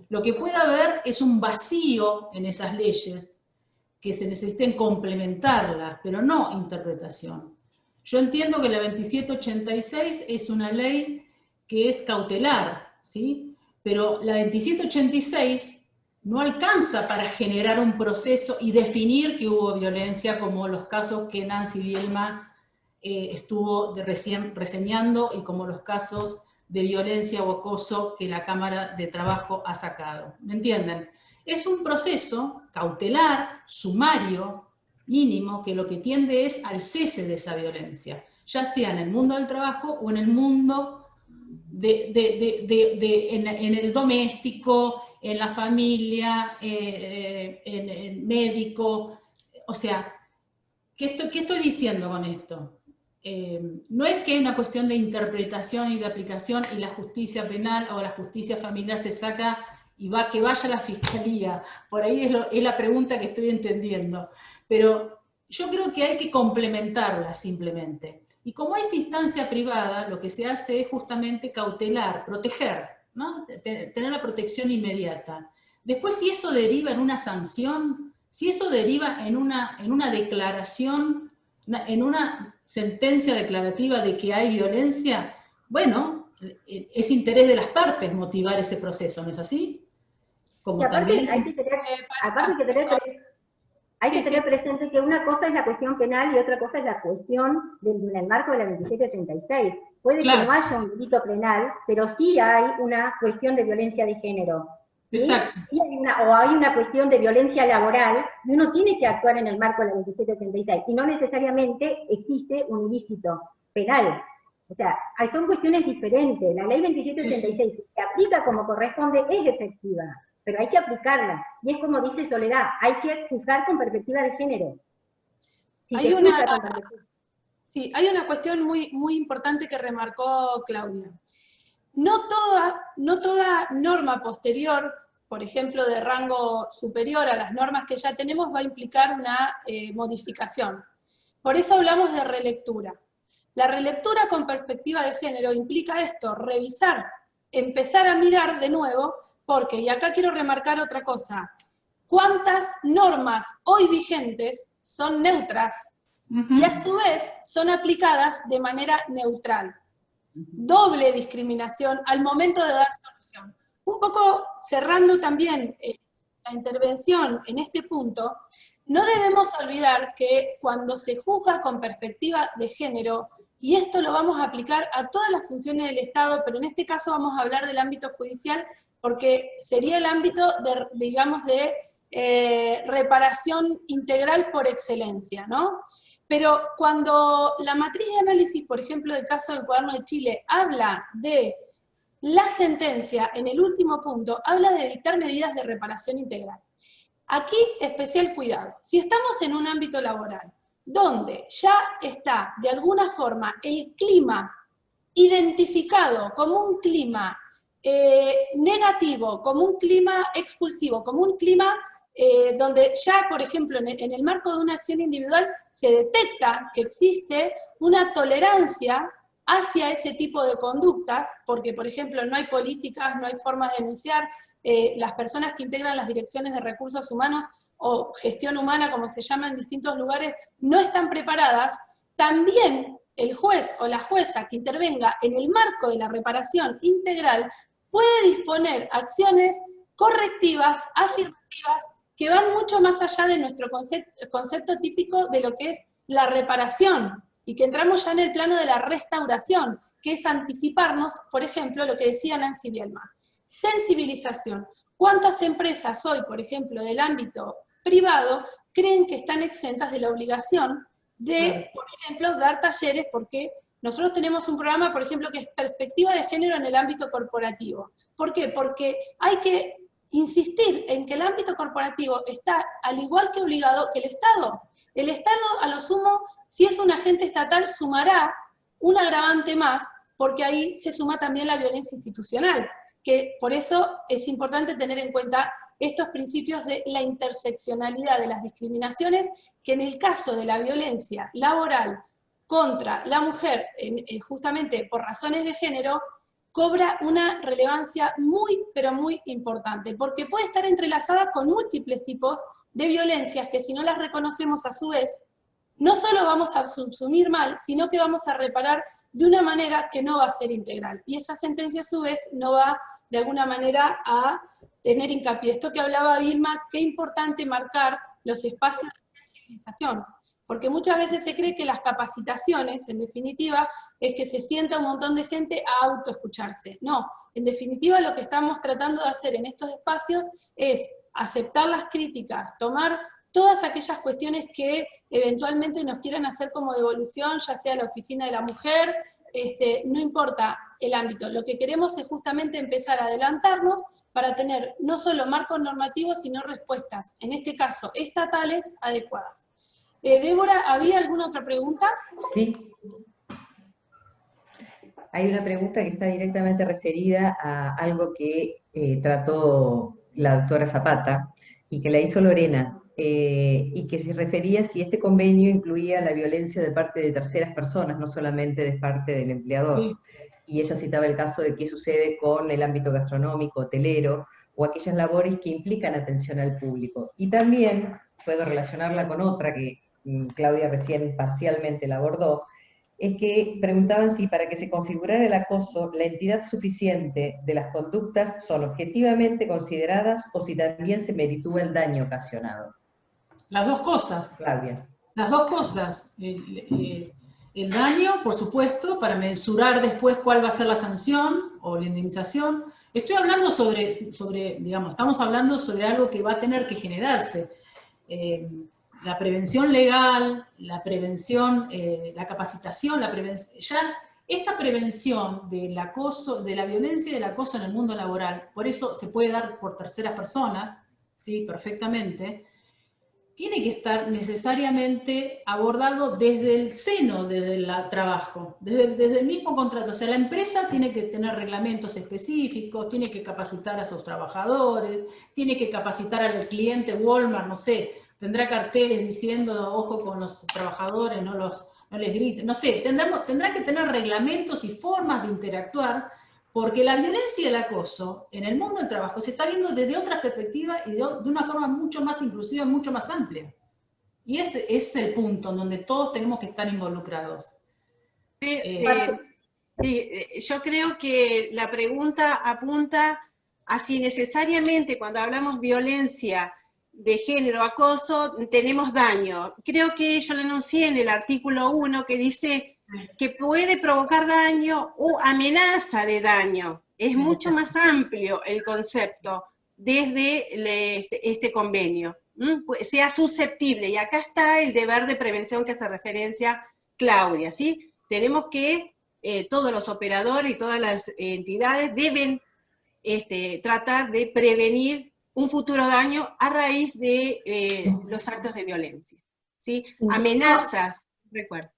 Lo que puede haber es un vacío en esas leyes que se necesiten complementarlas, pero no interpretación. Yo entiendo que la 2786 es una ley que es cautelar, ¿sí? Pero la 2786 no alcanza para generar un proceso y definir que hubo violencia, como los casos que Nancy Bielma estuvo recién reseñando y como los casos de violencia o acoso que la Cámara de Trabajo ha sacado. ¿Me entienden? Es un proceso cautelar, sumario, mínimo, que lo que tiende es al cese de esa violencia, ya sea en el mundo del trabajo o en el mundo en el doméstico, en la familia, en el médico. O sea, ¿qué estoy diciendo con esto? No es que es una cuestión de interpretación y de aplicación y la justicia penal o la justicia familiar se saca y que vaya a la fiscalía. Por ahí es la pregunta que estoy entendiendo. Pero yo creo que hay que complementarla simplemente. Y como es instancia privada, lo que se hace es justamente cautelar, proteger, ¿no? Tener la protección inmediata. Después, si eso deriva en una sanción, si eso deriva en una declaración, en una sentencia declarativa de que hay violencia, bueno, es interés de las partes motivar ese proceso, ¿no es así? Como y aparte, también hay que tener presente que una cosa es la cuestión penal y otra cosa es la cuestión en el marco de la 2786. Puede que no haya un delito penal, pero sí hay una cuestión de violencia de género. ¿Sí? Exacto. Sí hay una cuestión de violencia laboral y uno tiene que actuar en el marco de la 2786 y no necesariamente existe un ilícito penal. O sea, son cuestiones diferentes. La ley 2786, si se aplica como corresponde, es efectiva, pero hay que aplicarla. Y es como dice Soledad, hay que juzgar con perspectiva de género. Hay una cuestión muy, muy importante que remarcó Claudia. No toda norma posterior, por ejemplo, de rango superior a las normas que ya tenemos, va a implicar una modificación. Por eso hablamos de relectura. La relectura con perspectiva de género implica esto, revisar, empezar a mirar de nuevo, porque, y acá quiero remarcar otra cosa, ¿cuántas normas hoy vigentes son neutras y a su vez son aplicadas de manera neutral? Doble discriminación al momento de dar solución. Un poco cerrando también la intervención en este punto, no debemos olvidar que cuando se juzga con perspectiva de género, y esto lo vamos a aplicar a todas las funciones del Estado, pero en este caso vamos a hablar del ámbito judicial, porque sería el ámbito de reparación integral por excelencia, ¿no? Pero cuando la matriz de análisis, por ejemplo, del caso del Cuaderno de Chile, habla de la sentencia, en el último punto, habla de dictar medidas de reparación integral. Aquí, especial cuidado. Si estamos en un ámbito laboral, donde ya está, de alguna forma, el clima identificado como un clima negativo, como un clima expulsivo, como un clima donde ya, por ejemplo, en el marco de una acción individual se detecta que existe una tolerancia hacia ese tipo de conductas, porque, por ejemplo, no hay políticas, no hay formas de denunciar, las personas que integran las direcciones de recursos humanos o gestión humana, como se llama en distintos lugares, no están preparadas, también el juez o la jueza que intervenga en el marco de la reparación integral puede disponer acciones correctivas, afirmativas, que van mucho más allá de nuestro concepto típico de lo que es la reparación, y que entramos ya en el plano de la restauración, que es anticiparnos, por ejemplo, lo que decía Nancy Bielma. Sensibilización. ¿Cuántas empresas hoy, por ejemplo, del ámbito privado, creen que están exentas de la obligación de, por ejemplo, dar talleres? Porque nosotros tenemos un programa, por ejemplo, que es perspectiva de género en el ámbito corporativo. ¿Por qué? Porque hay que insistir en que el ámbito corporativo está al igual que obligado que el Estado. El Estado, a lo sumo, si es un agente estatal, sumará un agravante más, porque ahí se suma también la violencia institucional, que por eso es importante tener en cuenta estos principios de la interseccionalidad de las discriminaciones, que en el caso de la violencia laboral contra la mujer, justamente por razones de género, cobra una relevancia muy, pero muy importante, porque puede estar entrelazada con múltiples tipos de violencias que si no las reconocemos a su vez, no solo vamos a subsumir mal, sino que vamos a reparar de una manera que no va a ser integral. Y esa sentencia a su vez no va de alguna manera a tener hincapié. Esto que hablaba Vilma, qué importante marcar los espacios de sensibilización, porque muchas veces se cree que las capacitaciones, en definitiva, es que se sienta un montón de gente a autoescucharse. No, en definitiva lo que estamos tratando de hacer en estos espacios es aceptar las críticas, tomar todas aquellas cuestiones que eventualmente nos quieran hacer como devolución, ya sea la oficina de la mujer, no importa el ámbito. Lo que queremos es justamente empezar a adelantarnos para tener no solo marcos normativos, sino respuestas, en este caso estatales, adecuadas. Débora, ¿había alguna otra pregunta? Sí. Hay una pregunta que está directamente referida a algo que trató la doctora Zapata y que la hizo Lorena, y que se refería si este convenio incluía la violencia de parte de terceras personas, no solamente de parte del empleador. Sí. Y ella citaba el caso de qué sucede con el ámbito gastronómico, hotelero, o aquellas labores que implican atención al público. Y también puedo relacionarla con otra que Claudia recién parcialmente la abordó, es que preguntaban si para que se configurara el acoso, la entidad suficiente de las conductas son objetivamente consideradas o si también se meritúa el daño ocasionado. Las dos cosas. Claudia. Las dos cosas. El daño, por supuesto, para mensurar después cuál va a ser la sanción o la indemnización. Estoy hablando sobre digamos, estamos hablando sobre algo que va a tener que generarse. La prevención legal, la prevención, la capacitación, ya esta prevención del acoso, de la violencia y del acoso en el mundo laboral, por eso se puede dar por terceras personas, sí, perfectamente, tiene que estar necesariamente abordado desde el seno del trabajo, desde el mismo contrato. O sea, la empresa tiene que tener reglamentos específicos, tiene que capacitar a sus trabajadores, tiene que capacitar al cliente Walmart, no sé, tendrá carteles diciendo, ojo con los trabajadores, no les griten, no sé, tendrá que tener reglamentos y formas de interactuar, porque la violencia y el acoso en el mundo del trabajo se está viendo desde otra perspectiva y de una forma mucho más inclusiva, mucho más amplia. Y ese es el punto en donde todos tenemos que estar involucrados. Yo creo que la pregunta apunta a si necesariamente cuando hablamos violencia de género, acoso, tenemos daño. Creo que yo lo enuncié en el artículo 1 que dice que puede provocar daño o amenaza de daño. Es mucho más amplio el concepto desde este convenio. Pues sea susceptible, y acá está el deber de prevención que hace referencia Claudia, ¿sí? Tenemos que, todos los operadores y todas las entidades deben tratar de prevenir un futuro daño a raíz de los actos de violencia, ¿sí? Amenazas, recuerdo.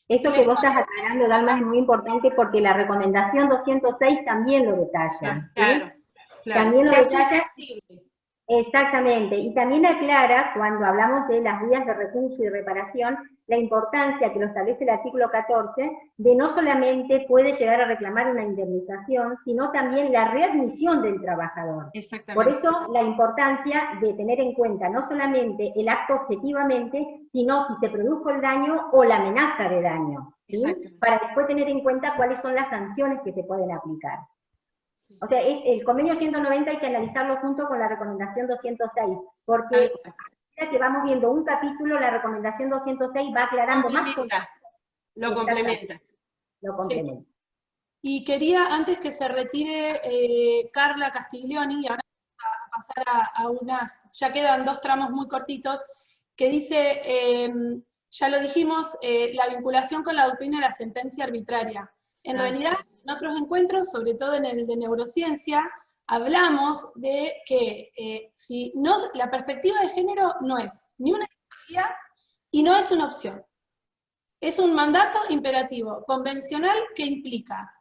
Eso que vos estás aclarando, Dalma, es muy importante porque la recomendación 206 también lo detalla. Claro, ¿sí? También lo detalla. Exactamente, y también aclara, cuando hablamos de las vías de recurso y reparación, la importancia que lo establece el artículo 14, de no solamente puede llegar a reclamar una indemnización, sino también la readmisión del trabajador. Exactamente. Por eso la importancia de tener en cuenta no solamente el acto objetivamente, sino si se produjo el daño o la amenaza de daño, ¿sí? Para después tener en cuenta cuáles son las sanciones que se pueden aplicar. O sea, el convenio 190 hay que analizarlo junto con la recomendación 206, porque a medida que vamos viendo un capítulo, la recomendación 206 va aclarando más cosas. Lo complementa. Lo complementa. Sí. Y quería, antes que se retire Carla Castiglioni, y ahora vamos a pasar a unas, ya quedan 2 tramos muy cortitos, que dice, ya lo dijimos, la vinculación con la doctrina de la sentencia arbitraria. En realidad, en otros encuentros, sobre todo en el de neurociencia, hablamos de que si no, la perspectiva de género no es ni una ideología y no es una opción. Es un mandato imperativo, convencional, que implica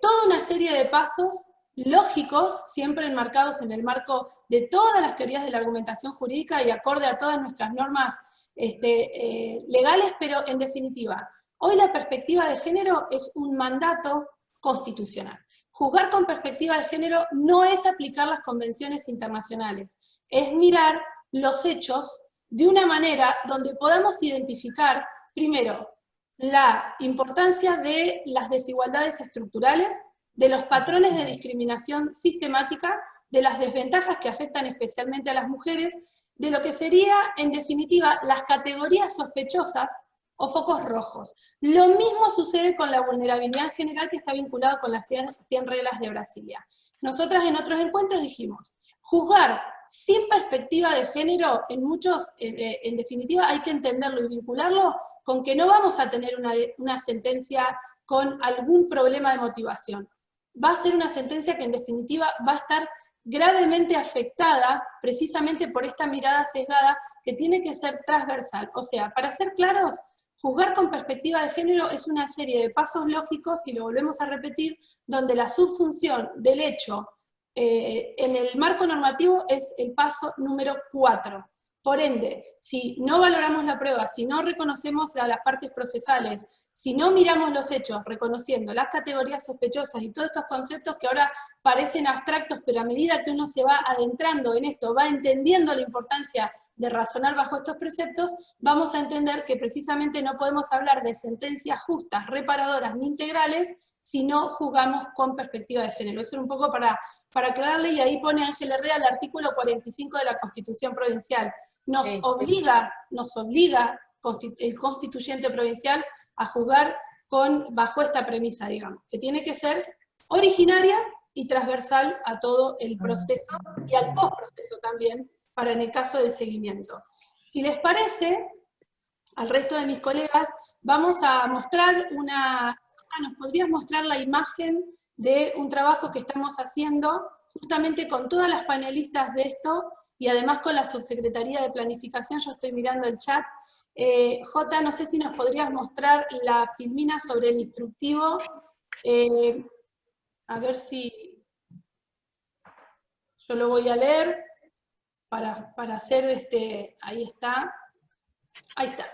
toda una serie de pasos lógicos, siempre enmarcados en el marco de todas las teorías de la argumentación jurídica y acorde a todas nuestras normas legales, pero en definitiva, hoy la perspectiva de género es un mandato constitucional. Juzgar con perspectiva de género no es aplicar las convenciones internacionales, es mirar los hechos de una manera donde podamos identificar, primero, la importancia de las desigualdades estructurales, de los patrones de discriminación sistemática, de las desventajas que afectan especialmente a las mujeres, de lo que sería, en definitiva, las categorías sospechosas o focos rojos. Lo mismo sucede con la vulnerabilidad en general, que está vinculado con las 100 reglas de Brasilia. Nosotras en otros encuentros dijimos, juzgar sin perspectiva de género, en definitiva, hay que entenderlo y vincularlo con que no vamos a tener una sentencia con algún problema de motivación. Va a ser una sentencia que en definitiva va a estar gravemente afectada precisamente por esta mirada sesgada que tiene que ser transversal. O sea, para ser claros, juzgar con perspectiva de género es una serie de pasos lógicos, y lo volvemos a repetir, donde la subsunción del hecho en el marco normativo es el paso número 4. Por ende, si no valoramos la prueba, si no reconocemos a las partes procesales, si no miramos los hechos, reconociendo las categorías sospechosas y todos estos conceptos que ahora parecen abstractos, pero a medida que uno se va adentrando en esto, va entendiendo la importancia de razonar bajo estos preceptos, vamos a entender que precisamente no podemos hablar de sentencias justas, reparadoras ni integrales, si no juzgamos con perspectiva de género. Eso era un poco para aclararle, y ahí pone Ángel Herrera el artículo 45 de la Constitución Provincial. Nos obliga el constituyente provincial a juzgar bajo esta premisa, digamos, que tiene que ser originaria y transversal a todo el proceso y al postproceso también, para en el caso del seguimiento. Si les parece, al resto de mis colegas, vamos a mostrar ¿nos podrías mostrar la imagen de un trabajo que estamos haciendo justamente con todas las panelistas de esto, y además con la Subsecretaría de Planificación? Yo estoy mirando el chat. Jota, no sé si nos podrías mostrar la filmina sobre el instructivo. A ver si yo lo voy a leer para hacer ahí está. Ahí está.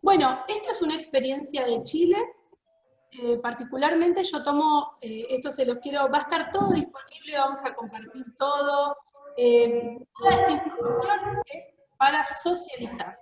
Bueno, esta es una experiencia de Chile. Particularmente yo tomo, esto se los quiero, va a estar todo disponible, vamos a compartir todo. Toda esta información es para socializar.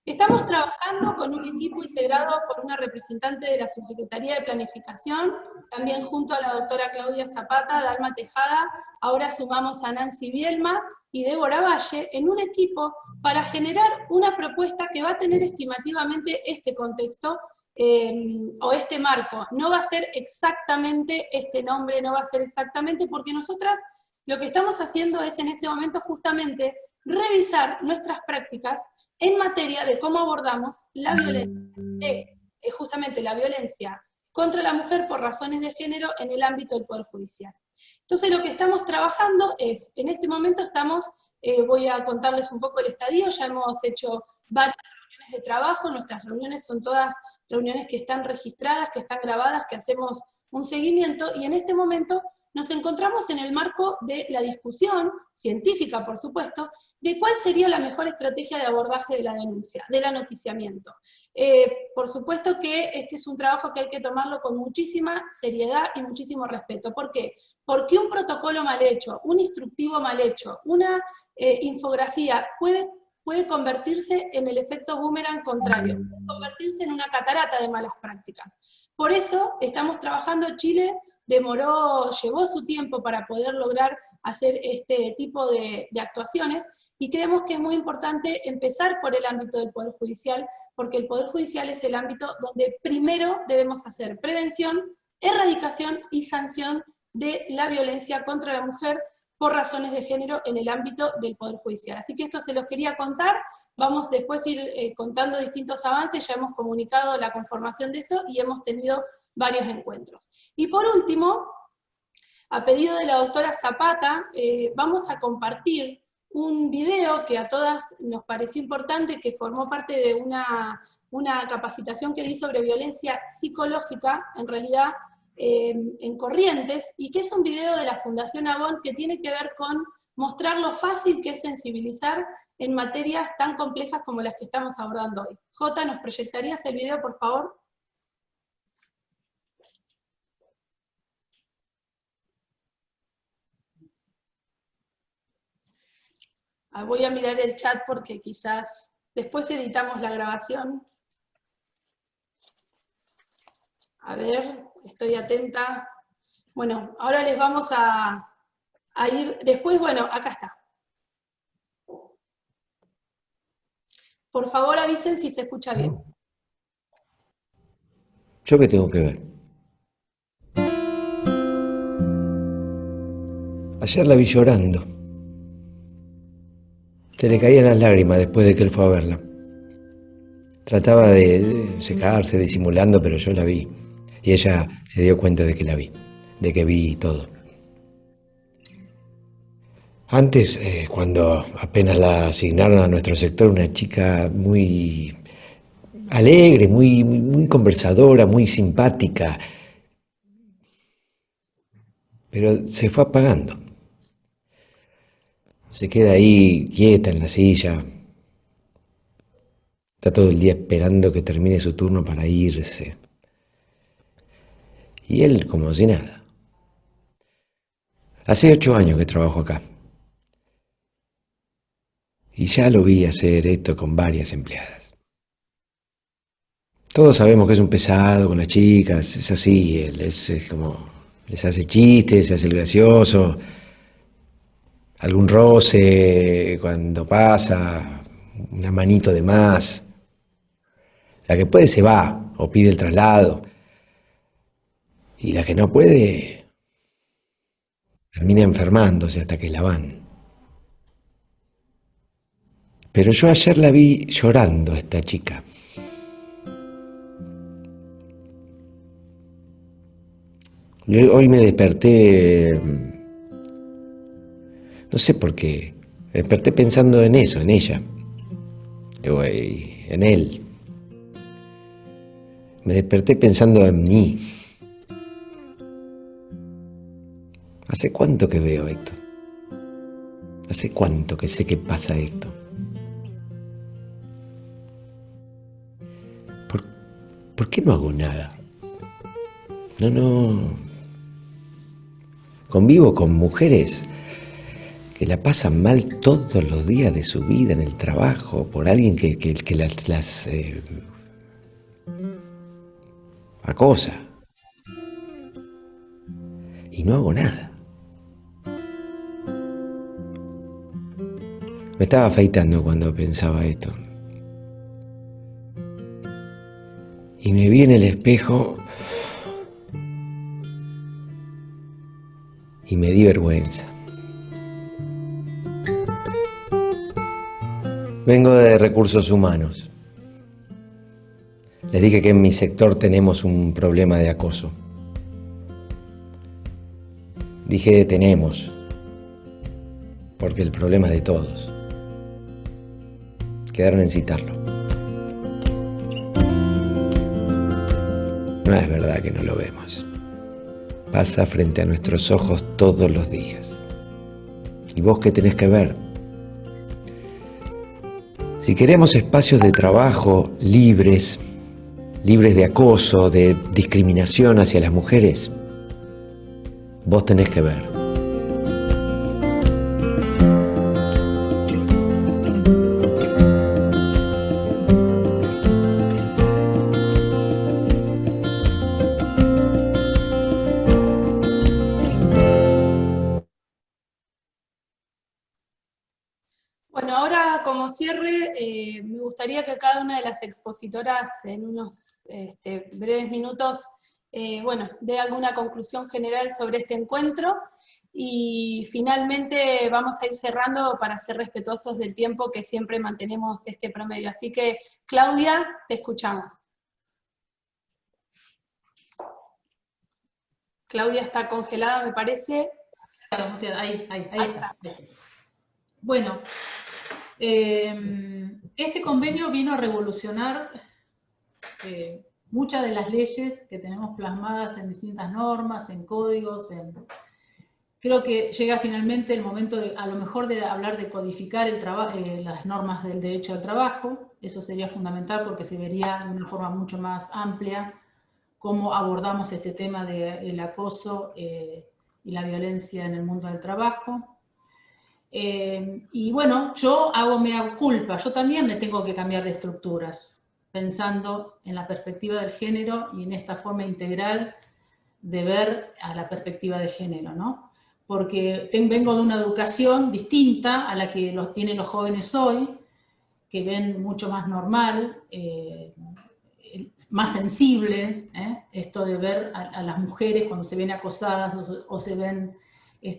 Estamos trabajando con un equipo integrado por una representante de la Subsecretaría de Planificación, también junto a la doctora Claudia Zapata, Dalma Tejada, ahora sumamos a Nancy Bielma y Débora Valle, en un equipo para generar una propuesta que va a tener estimativamente este contexto, o este marco. No va a ser exactamente este nombre, no va a ser exactamente, porque nosotras lo que estamos haciendo es en este momento justamente revisar nuestras prácticas en materia de cómo abordamos la violencia, justamente la violencia contra la mujer por razones de género en el ámbito del Poder Judicial. Entonces lo que estamos trabajando es, en este momento estamos, voy a contarles un poco el estadio, ya hemos hecho varias reuniones de trabajo, nuestras reuniones son todas reuniones que están registradas, que están grabadas, que hacemos un seguimiento, y en este momento nos encontramos en el marco de la discusión, científica por supuesto, de cuál sería la mejor estrategia de abordaje de la denuncia, del anoticiamiento. Por supuesto que este es un trabajo que hay que tomarlo con muchísima seriedad y muchísimo respeto. ¿Por qué? Porque un protocolo mal hecho, un instructivo mal hecho, una infografía puede convertirse en el efecto boomerang contrario, puede convertirse en una catarata de malas prácticas. Por eso estamos trabajando. Chile llevó su tiempo para poder lograr hacer este tipo de actuaciones, y creemos que es muy importante empezar por el ámbito del Poder Judicial, porque el Poder Judicial es el ámbito donde primero debemos hacer prevención, erradicación y sanción de la violencia contra la mujer por razones de género en el ámbito del Poder Judicial. Así que esto se los quería contar. Vamos después a ir contando distintos avances. Ya hemos comunicado la conformación de esto y hemos tenido varios encuentros. Y por último, a pedido de la doctora Zapata, vamos a compartir un video que a todas nos pareció importante, que formó parte de una capacitación que di sobre violencia psicológica, en realidad en Corrientes, y que es un video de la Fundación Avon que tiene que ver con mostrar lo fácil que es sensibilizar en materias tan complejas como las que estamos abordando hoy. Jota, ¿nos proyectarías el video, por favor? Voy a mirar el chat porque quizás después editamos la grabación. A ver, estoy atenta. Bueno, ahora les vamos a ir después. Bueno, acá está. Por favor avisen si se escucha bien. ¿Yo qué tengo que ver? Ayer la vi llorando. Se le caían las lágrimas después de que él fue a verla. Trataba de secarse, disimulando, pero yo la vi. Y ella se dio cuenta de que la vi, de que vi todo. Antes, cuando apenas la asignaron a nuestro sector, una chica muy alegre, muy conversadora, muy simpática, pero se fue apagando. Se queda ahí quieta en la silla. Está todo el día esperando que termine su turno para irse. Y él como si nada. Hace 8 años que trabajo acá. Y ya lo vi hacer esto con varias empleadas. Todos sabemos que es un pesado con las chicas, es así, él es como, les hace chistes, se hace el gracioso, algún roce cuando pasa, una manito de más. La que puede se va o pide el traslado. Y la que no puede termina enfermándose hasta que la van. Pero yo ayer la vi llorando a esta chica. Yo hoy me desperté, no sé por qué, me desperté pensando en eso, en ella, en él. Me desperté pensando en mí. ¿Hace cuánto que veo esto? ¿Hace cuánto que sé que pasa esto? ¿Por qué no hago nada? No. Convivo con mujeres que la pasan mal todos los días de su vida en el trabajo por alguien que las acosa. Y no hago nada. Me estaba afeitando cuando pensaba esto. Y me vi en el espejo y me di vergüenza. Vengo de Recursos Humanos. Les dije que en mi sector tenemos un problema de acoso. Dije tenemos, porque el problema es de todos. Quedaron en citarlo. No es verdad que no lo vemos. Pasa frente a nuestros ojos todos los días. ¿Y vos qué tenés que ver? Si queremos espacios de trabajo libres de acoso, de discriminación hacia las mujeres, vos tenés que ver. Bueno, ahora como cierre, me gustaría que cada una de las expositoras en unos breves minutos, bueno, dé alguna conclusión general sobre este encuentro, y finalmente vamos a ir cerrando para ser respetuosos del tiempo que siempre mantenemos este promedio. Así que, Claudia, te escuchamos. Claudia está congelada, me parece. Ahí está. Bueno, este convenio vino a revolucionar muchas de las leyes que tenemos plasmadas en distintas normas, en códigos, creo que llega finalmente el momento a lo mejor de hablar de codificar las normas del derecho al trabajo. Eso sería fundamental porque se vería de una forma mucho más amplia cómo abordamos este tema del acoso y la violencia en el mundo del trabajo. Y bueno, yo hago mea culpa, yo también me tengo que cambiar de estructuras, pensando en la perspectiva del género y en esta forma integral de ver a la perspectiva de género, ¿no? Porque vengo de una educación distinta a la que tienen los jóvenes hoy, que ven mucho más normal, más sensible, esto de ver a las mujeres cuando se ven acosadas o se ven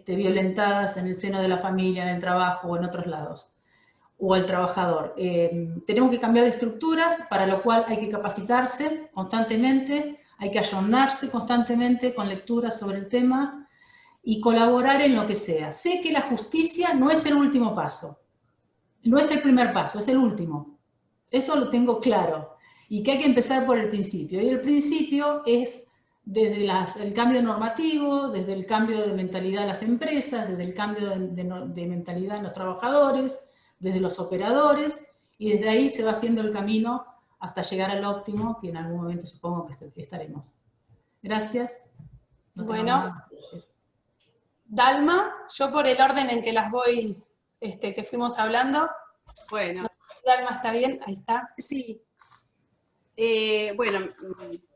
violentadas en el seno de la familia, en el trabajo o en otros lados, o al trabajador. Tenemos que cambiar de estructuras, para lo cual hay que capacitarse constantemente, hay que ayornarse constantemente con lecturas sobre el tema y colaborar en lo que sea. Sé que la justicia no es el último paso, no es el primer paso, es el último. Eso lo tengo claro. Y que hay que empezar por el principio. Y el principio es desde el cambio normativo, desde el cambio de mentalidad de las empresas, desde el cambio de mentalidad de los trabajadores, desde los operadores, y desde ahí se va haciendo el camino hasta llegar al óptimo, que en algún momento supongo que estaremos. Gracias. No tengo nada más que decir. Dalma, yo por el orden en que las voy, que fuimos hablando. Bueno. Dalma, ¿está bien? Ahí está. Sí. Bueno,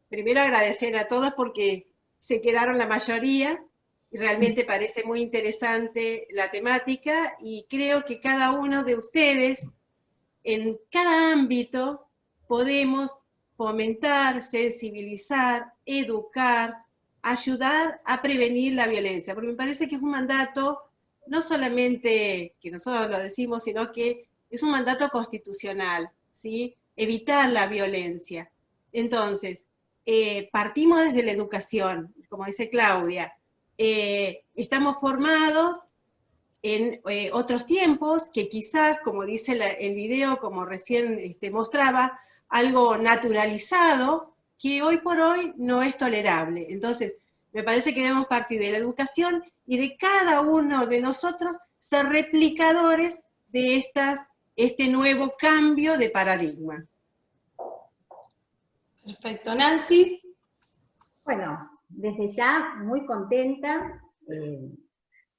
primero agradecer a todos porque se quedaron la mayoría y realmente parece muy interesante la temática, y creo que cada uno de ustedes en cada ámbito podemos fomentar, sensibilizar, educar, ayudar a prevenir la violencia, porque me parece que es un mandato, no solamente que nosotros lo decimos, sino que es un mandato constitucional, ¿sí? Evitar la violencia. Entonces, partimos desde la educación, como dice Claudia. Estamos formados en otros tiempos que quizás, como dice el video, como recién mostraba, algo naturalizado que hoy por hoy no es tolerable. Entonces, me parece que debemos partir de la educación y de cada uno de nosotros ser replicadores de este nuevo cambio de paradigma. Perfecto. Nancy. Bueno, desde ya muy contenta,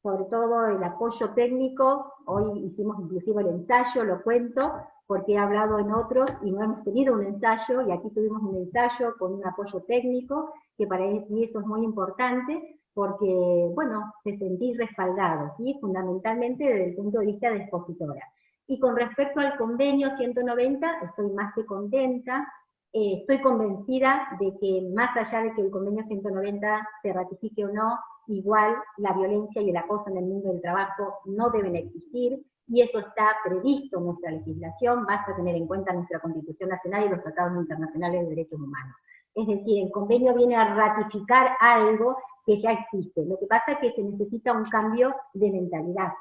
sobre todo el apoyo técnico. Hoy hicimos inclusive el ensayo, lo cuento, porque he hablado en otros y no hemos tenido un ensayo, y aquí tuvimos un ensayo con un apoyo técnico, que para mí eso es muy importante, porque, bueno, se sentí respaldado, ¿sí? Fundamentalmente desde el punto de vista de expositora. Y con respecto al convenio 190, estoy más que contenta. Estoy convencida de que más allá de que el convenio 190 se ratifique o no, igual la violencia y el acoso en el mundo del trabajo no deben existir, y eso está previsto en nuestra legislación. Basta tener en cuenta nuestra Constitución Nacional y los tratados internacionales de derechos humanos. Es decir, el convenio viene a ratificar algo que ya existe. Lo que pasa es que se necesita un cambio de mentalidad,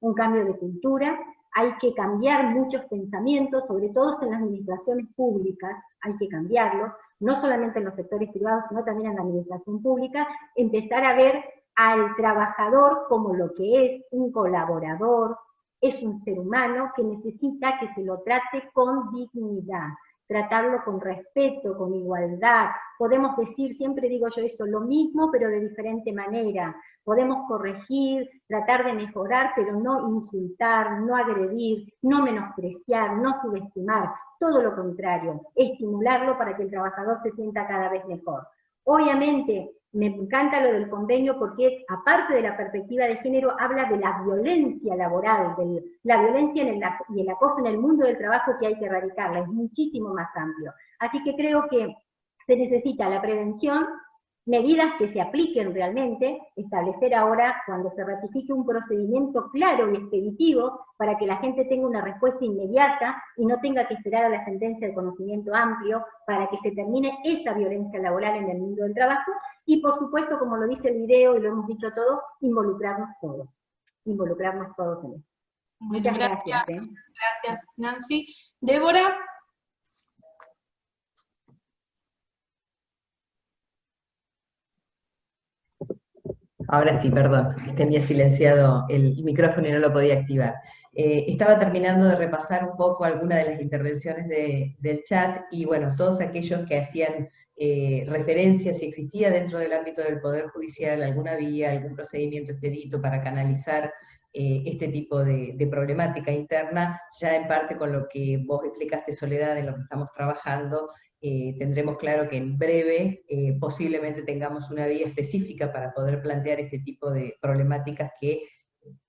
un cambio de cultura. Hay que cambiar muchos pensamientos, sobre todo en las administraciones públicas, hay que cambiarlo, no solamente en los sectores privados, sino también en la administración pública, empezar a ver al trabajador como lo que es un colaborador, es un ser humano que necesita que se lo trate con dignidad, tratarlo con respeto, con igualdad. Podemos decir, siempre digo yo eso, lo mismo pero de diferente manera. Podemos corregir, tratar de mejorar, pero no insultar, no agredir, no menospreciar, no subestimar. Todo lo contrario, estimularlo para que el trabajador se sienta cada vez mejor. Obviamente, me encanta lo del convenio porque es, aparte de la perspectiva de género, habla de la violencia laboral, de la violencia y el acoso en el mundo del trabajo que hay que erradicarla, es muchísimo más amplio. Así que creo que se necesita la prevención, medidas que se apliquen realmente, establecer ahora, cuando se ratifique un procedimiento claro y expeditivo, para que la gente tenga una respuesta inmediata y no tenga que esperar a la sentencia de conocimiento amplio para que se termine esa violencia laboral en el mundo del trabajo, y por supuesto, como lo dice el video y lo hemos dicho todos, involucrarnos todos en esto. Muchas gracias. Gracias, Nancy. Débora. Ahora sí, perdón, tenía silenciado el micrófono y no lo podía activar. Estaba terminando de repasar un poco algunas de las intervenciones del chat, y bueno, todos aquellos que hacían referencia, si existía dentro del ámbito del Poder Judicial alguna vía, algún procedimiento expedito para canalizar este tipo de problemática interna, ya en parte con lo que vos explicaste, Soledad, en lo que estamos trabajando, tendremos claro que en breve posiblemente tengamos una vía específica para poder plantear este tipo de problemáticas que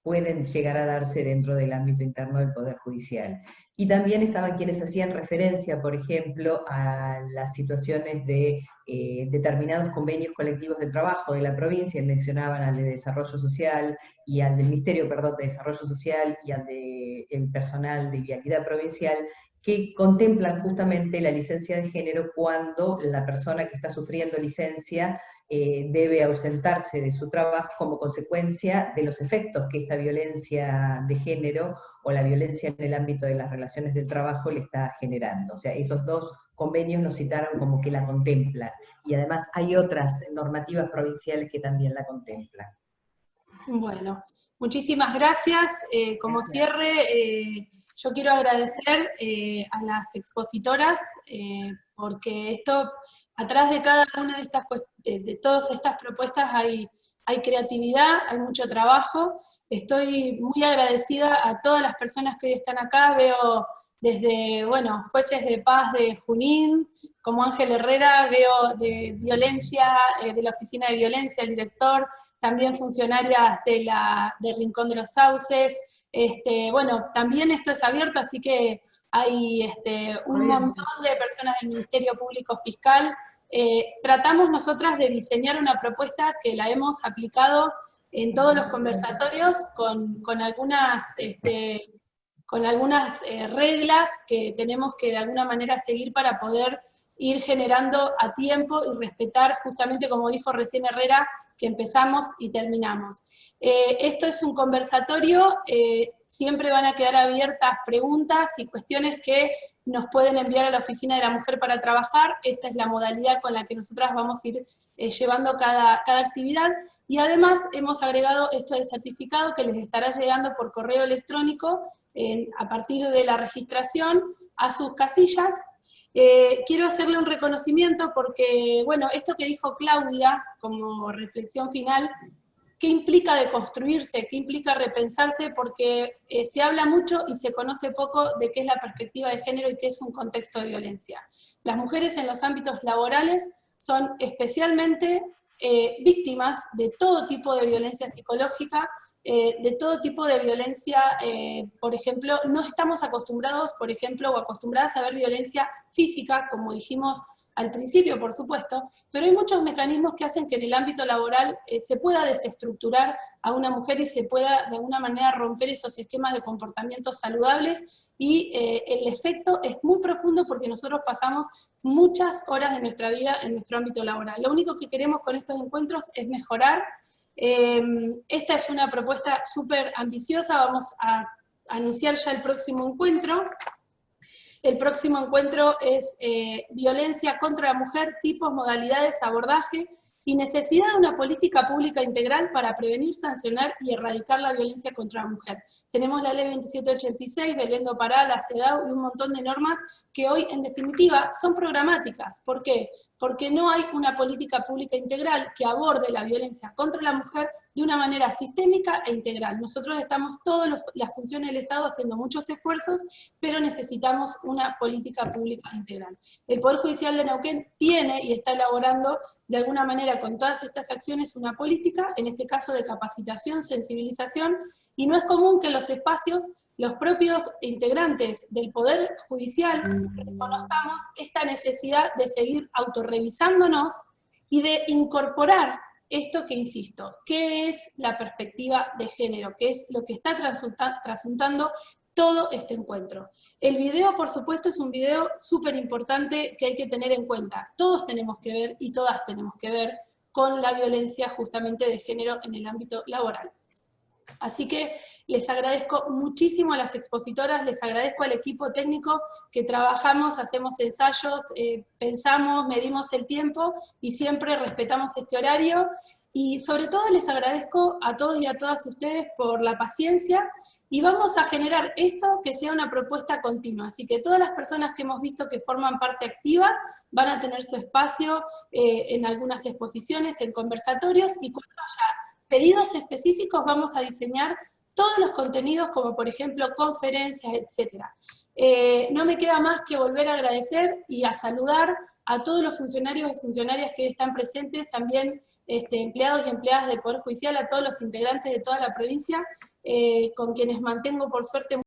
pueden llegar a darse dentro del ámbito interno del Poder Judicial. Y también estaban quienes hacían referencia, por ejemplo, a las situaciones de determinados convenios colectivos de trabajo de la provincia, mencionaban al de Desarrollo Social y al del Ministerio, perdón, de Desarrollo Social y al del personal de Vialidad Provincial, que contemplan justamente la licencia de género cuando la persona que está sufriendo licencia debe ausentarse de su trabajo como consecuencia de los efectos que esta violencia de género o la violencia en el ámbito de las relaciones del trabajo le está generando. O sea, esos dos convenios nos citaron como que la contemplan, y además hay otras normativas provinciales que también la contemplan. Bueno, muchísimas gracias. Como cierre, yo quiero agradecer a las expositoras, porque esto, atrás de cada una de todas estas propuestas hay creatividad, hay mucho trabajo. Estoy muy agradecida a todas las personas que hoy están acá. Veo desde, bueno, jueces de paz de Junín, como Ángel Herrera, veo de violencia, de la Oficina de Violencia, el director, también funcionarias de Rincón de los Sauces. Bueno, también esto es abierto, así que hay un montón de personas del Ministerio Público Fiscal. Tratamos nosotras de diseñar una propuesta que la hemos aplicado en todos los conversatorios con algunas reglas que tenemos que de alguna manera seguir para poder ir generando a tiempo y respetar, justamente como dijo recién Herrera, que empezamos y terminamos. Esto es un conversatorio, siempre van a quedar abiertas preguntas y cuestiones que nos pueden enviar a la Oficina de la Mujer para trabajar. Esta es la modalidad con la que nosotras vamos a ir llevando cada actividad, y además hemos agregado esto del certificado que les estará llegando por correo electrónico a partir de la registración a sus casillas. Quiero hacerle un reconocimiento porque, bueno, esto que dijo Claudia como reflexión final, ¿qué implica deconstruirse? ¿Qué implica repensarse? Porque se habla mucho y se conoce poco de qué es la perspectiva de género y qué es un contexto de violencia. Las mujeres en los ámbitos laborales son especialmente víctimas de todo tipo de violencia psicológica, de todo tipo de violencia, por ejemplo, no estamos acostumbrados, por ejemplo, o acostumbradas a ver violencia física, como dijimos al principio, por supuesto, pero hay muchos mecanismos que hacen que en el ámbito laboral se pueda desestructurar a una mujer y se pueda de alguna manera romper esos esquemas de comportamientos saludables, y el efecto es muy profundo porque nosotros pasamos muchas horas de nuestra vida en nuestro ámbito laboral. Lo único que queremos con estos encuentros es mejorar. Esta es una propuesta súper ambiciosa, vamos a anunciar ya el próximo encuentro. El próximo encuentro es violencia contra la mujer, tipos, modalidades, abordaje. y necesidad de una política pública integral para prevenir, sancionar y erradicar la violencia contra la mujer. Tenemos la ley 2786, Belén do Pará, la CEDAW y un montón de normas que hoy, en definitiva, son programáticas. ¿Por qué? Porque no hay una política pública integral que aborde la violencia contra la mujer de una manera sistémica e integral. Nosotros estamos todas las funciones del Estado haciendo muchos esfuerzos, pero necesitamos una política pública integral. El Poder Judicial de Neuquén tiene y está elaborando de alguna manera con todas estas acciones una política, en este caso de capacitación, sensibilización, y no es común que en los espacios los propios integrantes del Poder Judicial reconozcamos esta necesidad de seguir autorrevisándonos y de incorporar esto que insisto, ¿qué es la perspectiva de género? ¿Qué es lo que está trasuntando todo este encuentro? El video, por supuesto, es un video súper importante que hay que tener en cuenta. Todos tenemos que ver y todas tenemos que ver con la violencia justamente de género en el ámbito laboral. Así que les agradezco muchísimo a las expositoras, les agradezco al equipo técnico que trabajamos, hacemos ensayos, pensamos, medimos el tiempo y siempre respetamos este horario. Y sobre todo les agradezco a todos y a todas ustedes por la paciencia y vamos a generar esto que sea una propuesta continua. Así que todas las personas que hemos visto que forman parte activa van a tener su espacio en algunas exposiciones, en conversatorios, y cuando haya pedidos específicos vamos a diseñar todos los contenidos, como por ejemplo conferencias, etc. No me queda más que volver a agradecer y a saludar a todos los funcionarios y funcionarias que hoy están presentes, también empleados y empleadas del Poder Judicial, a todos los integrantes de toda la provincia, con quienes mantengo por suerte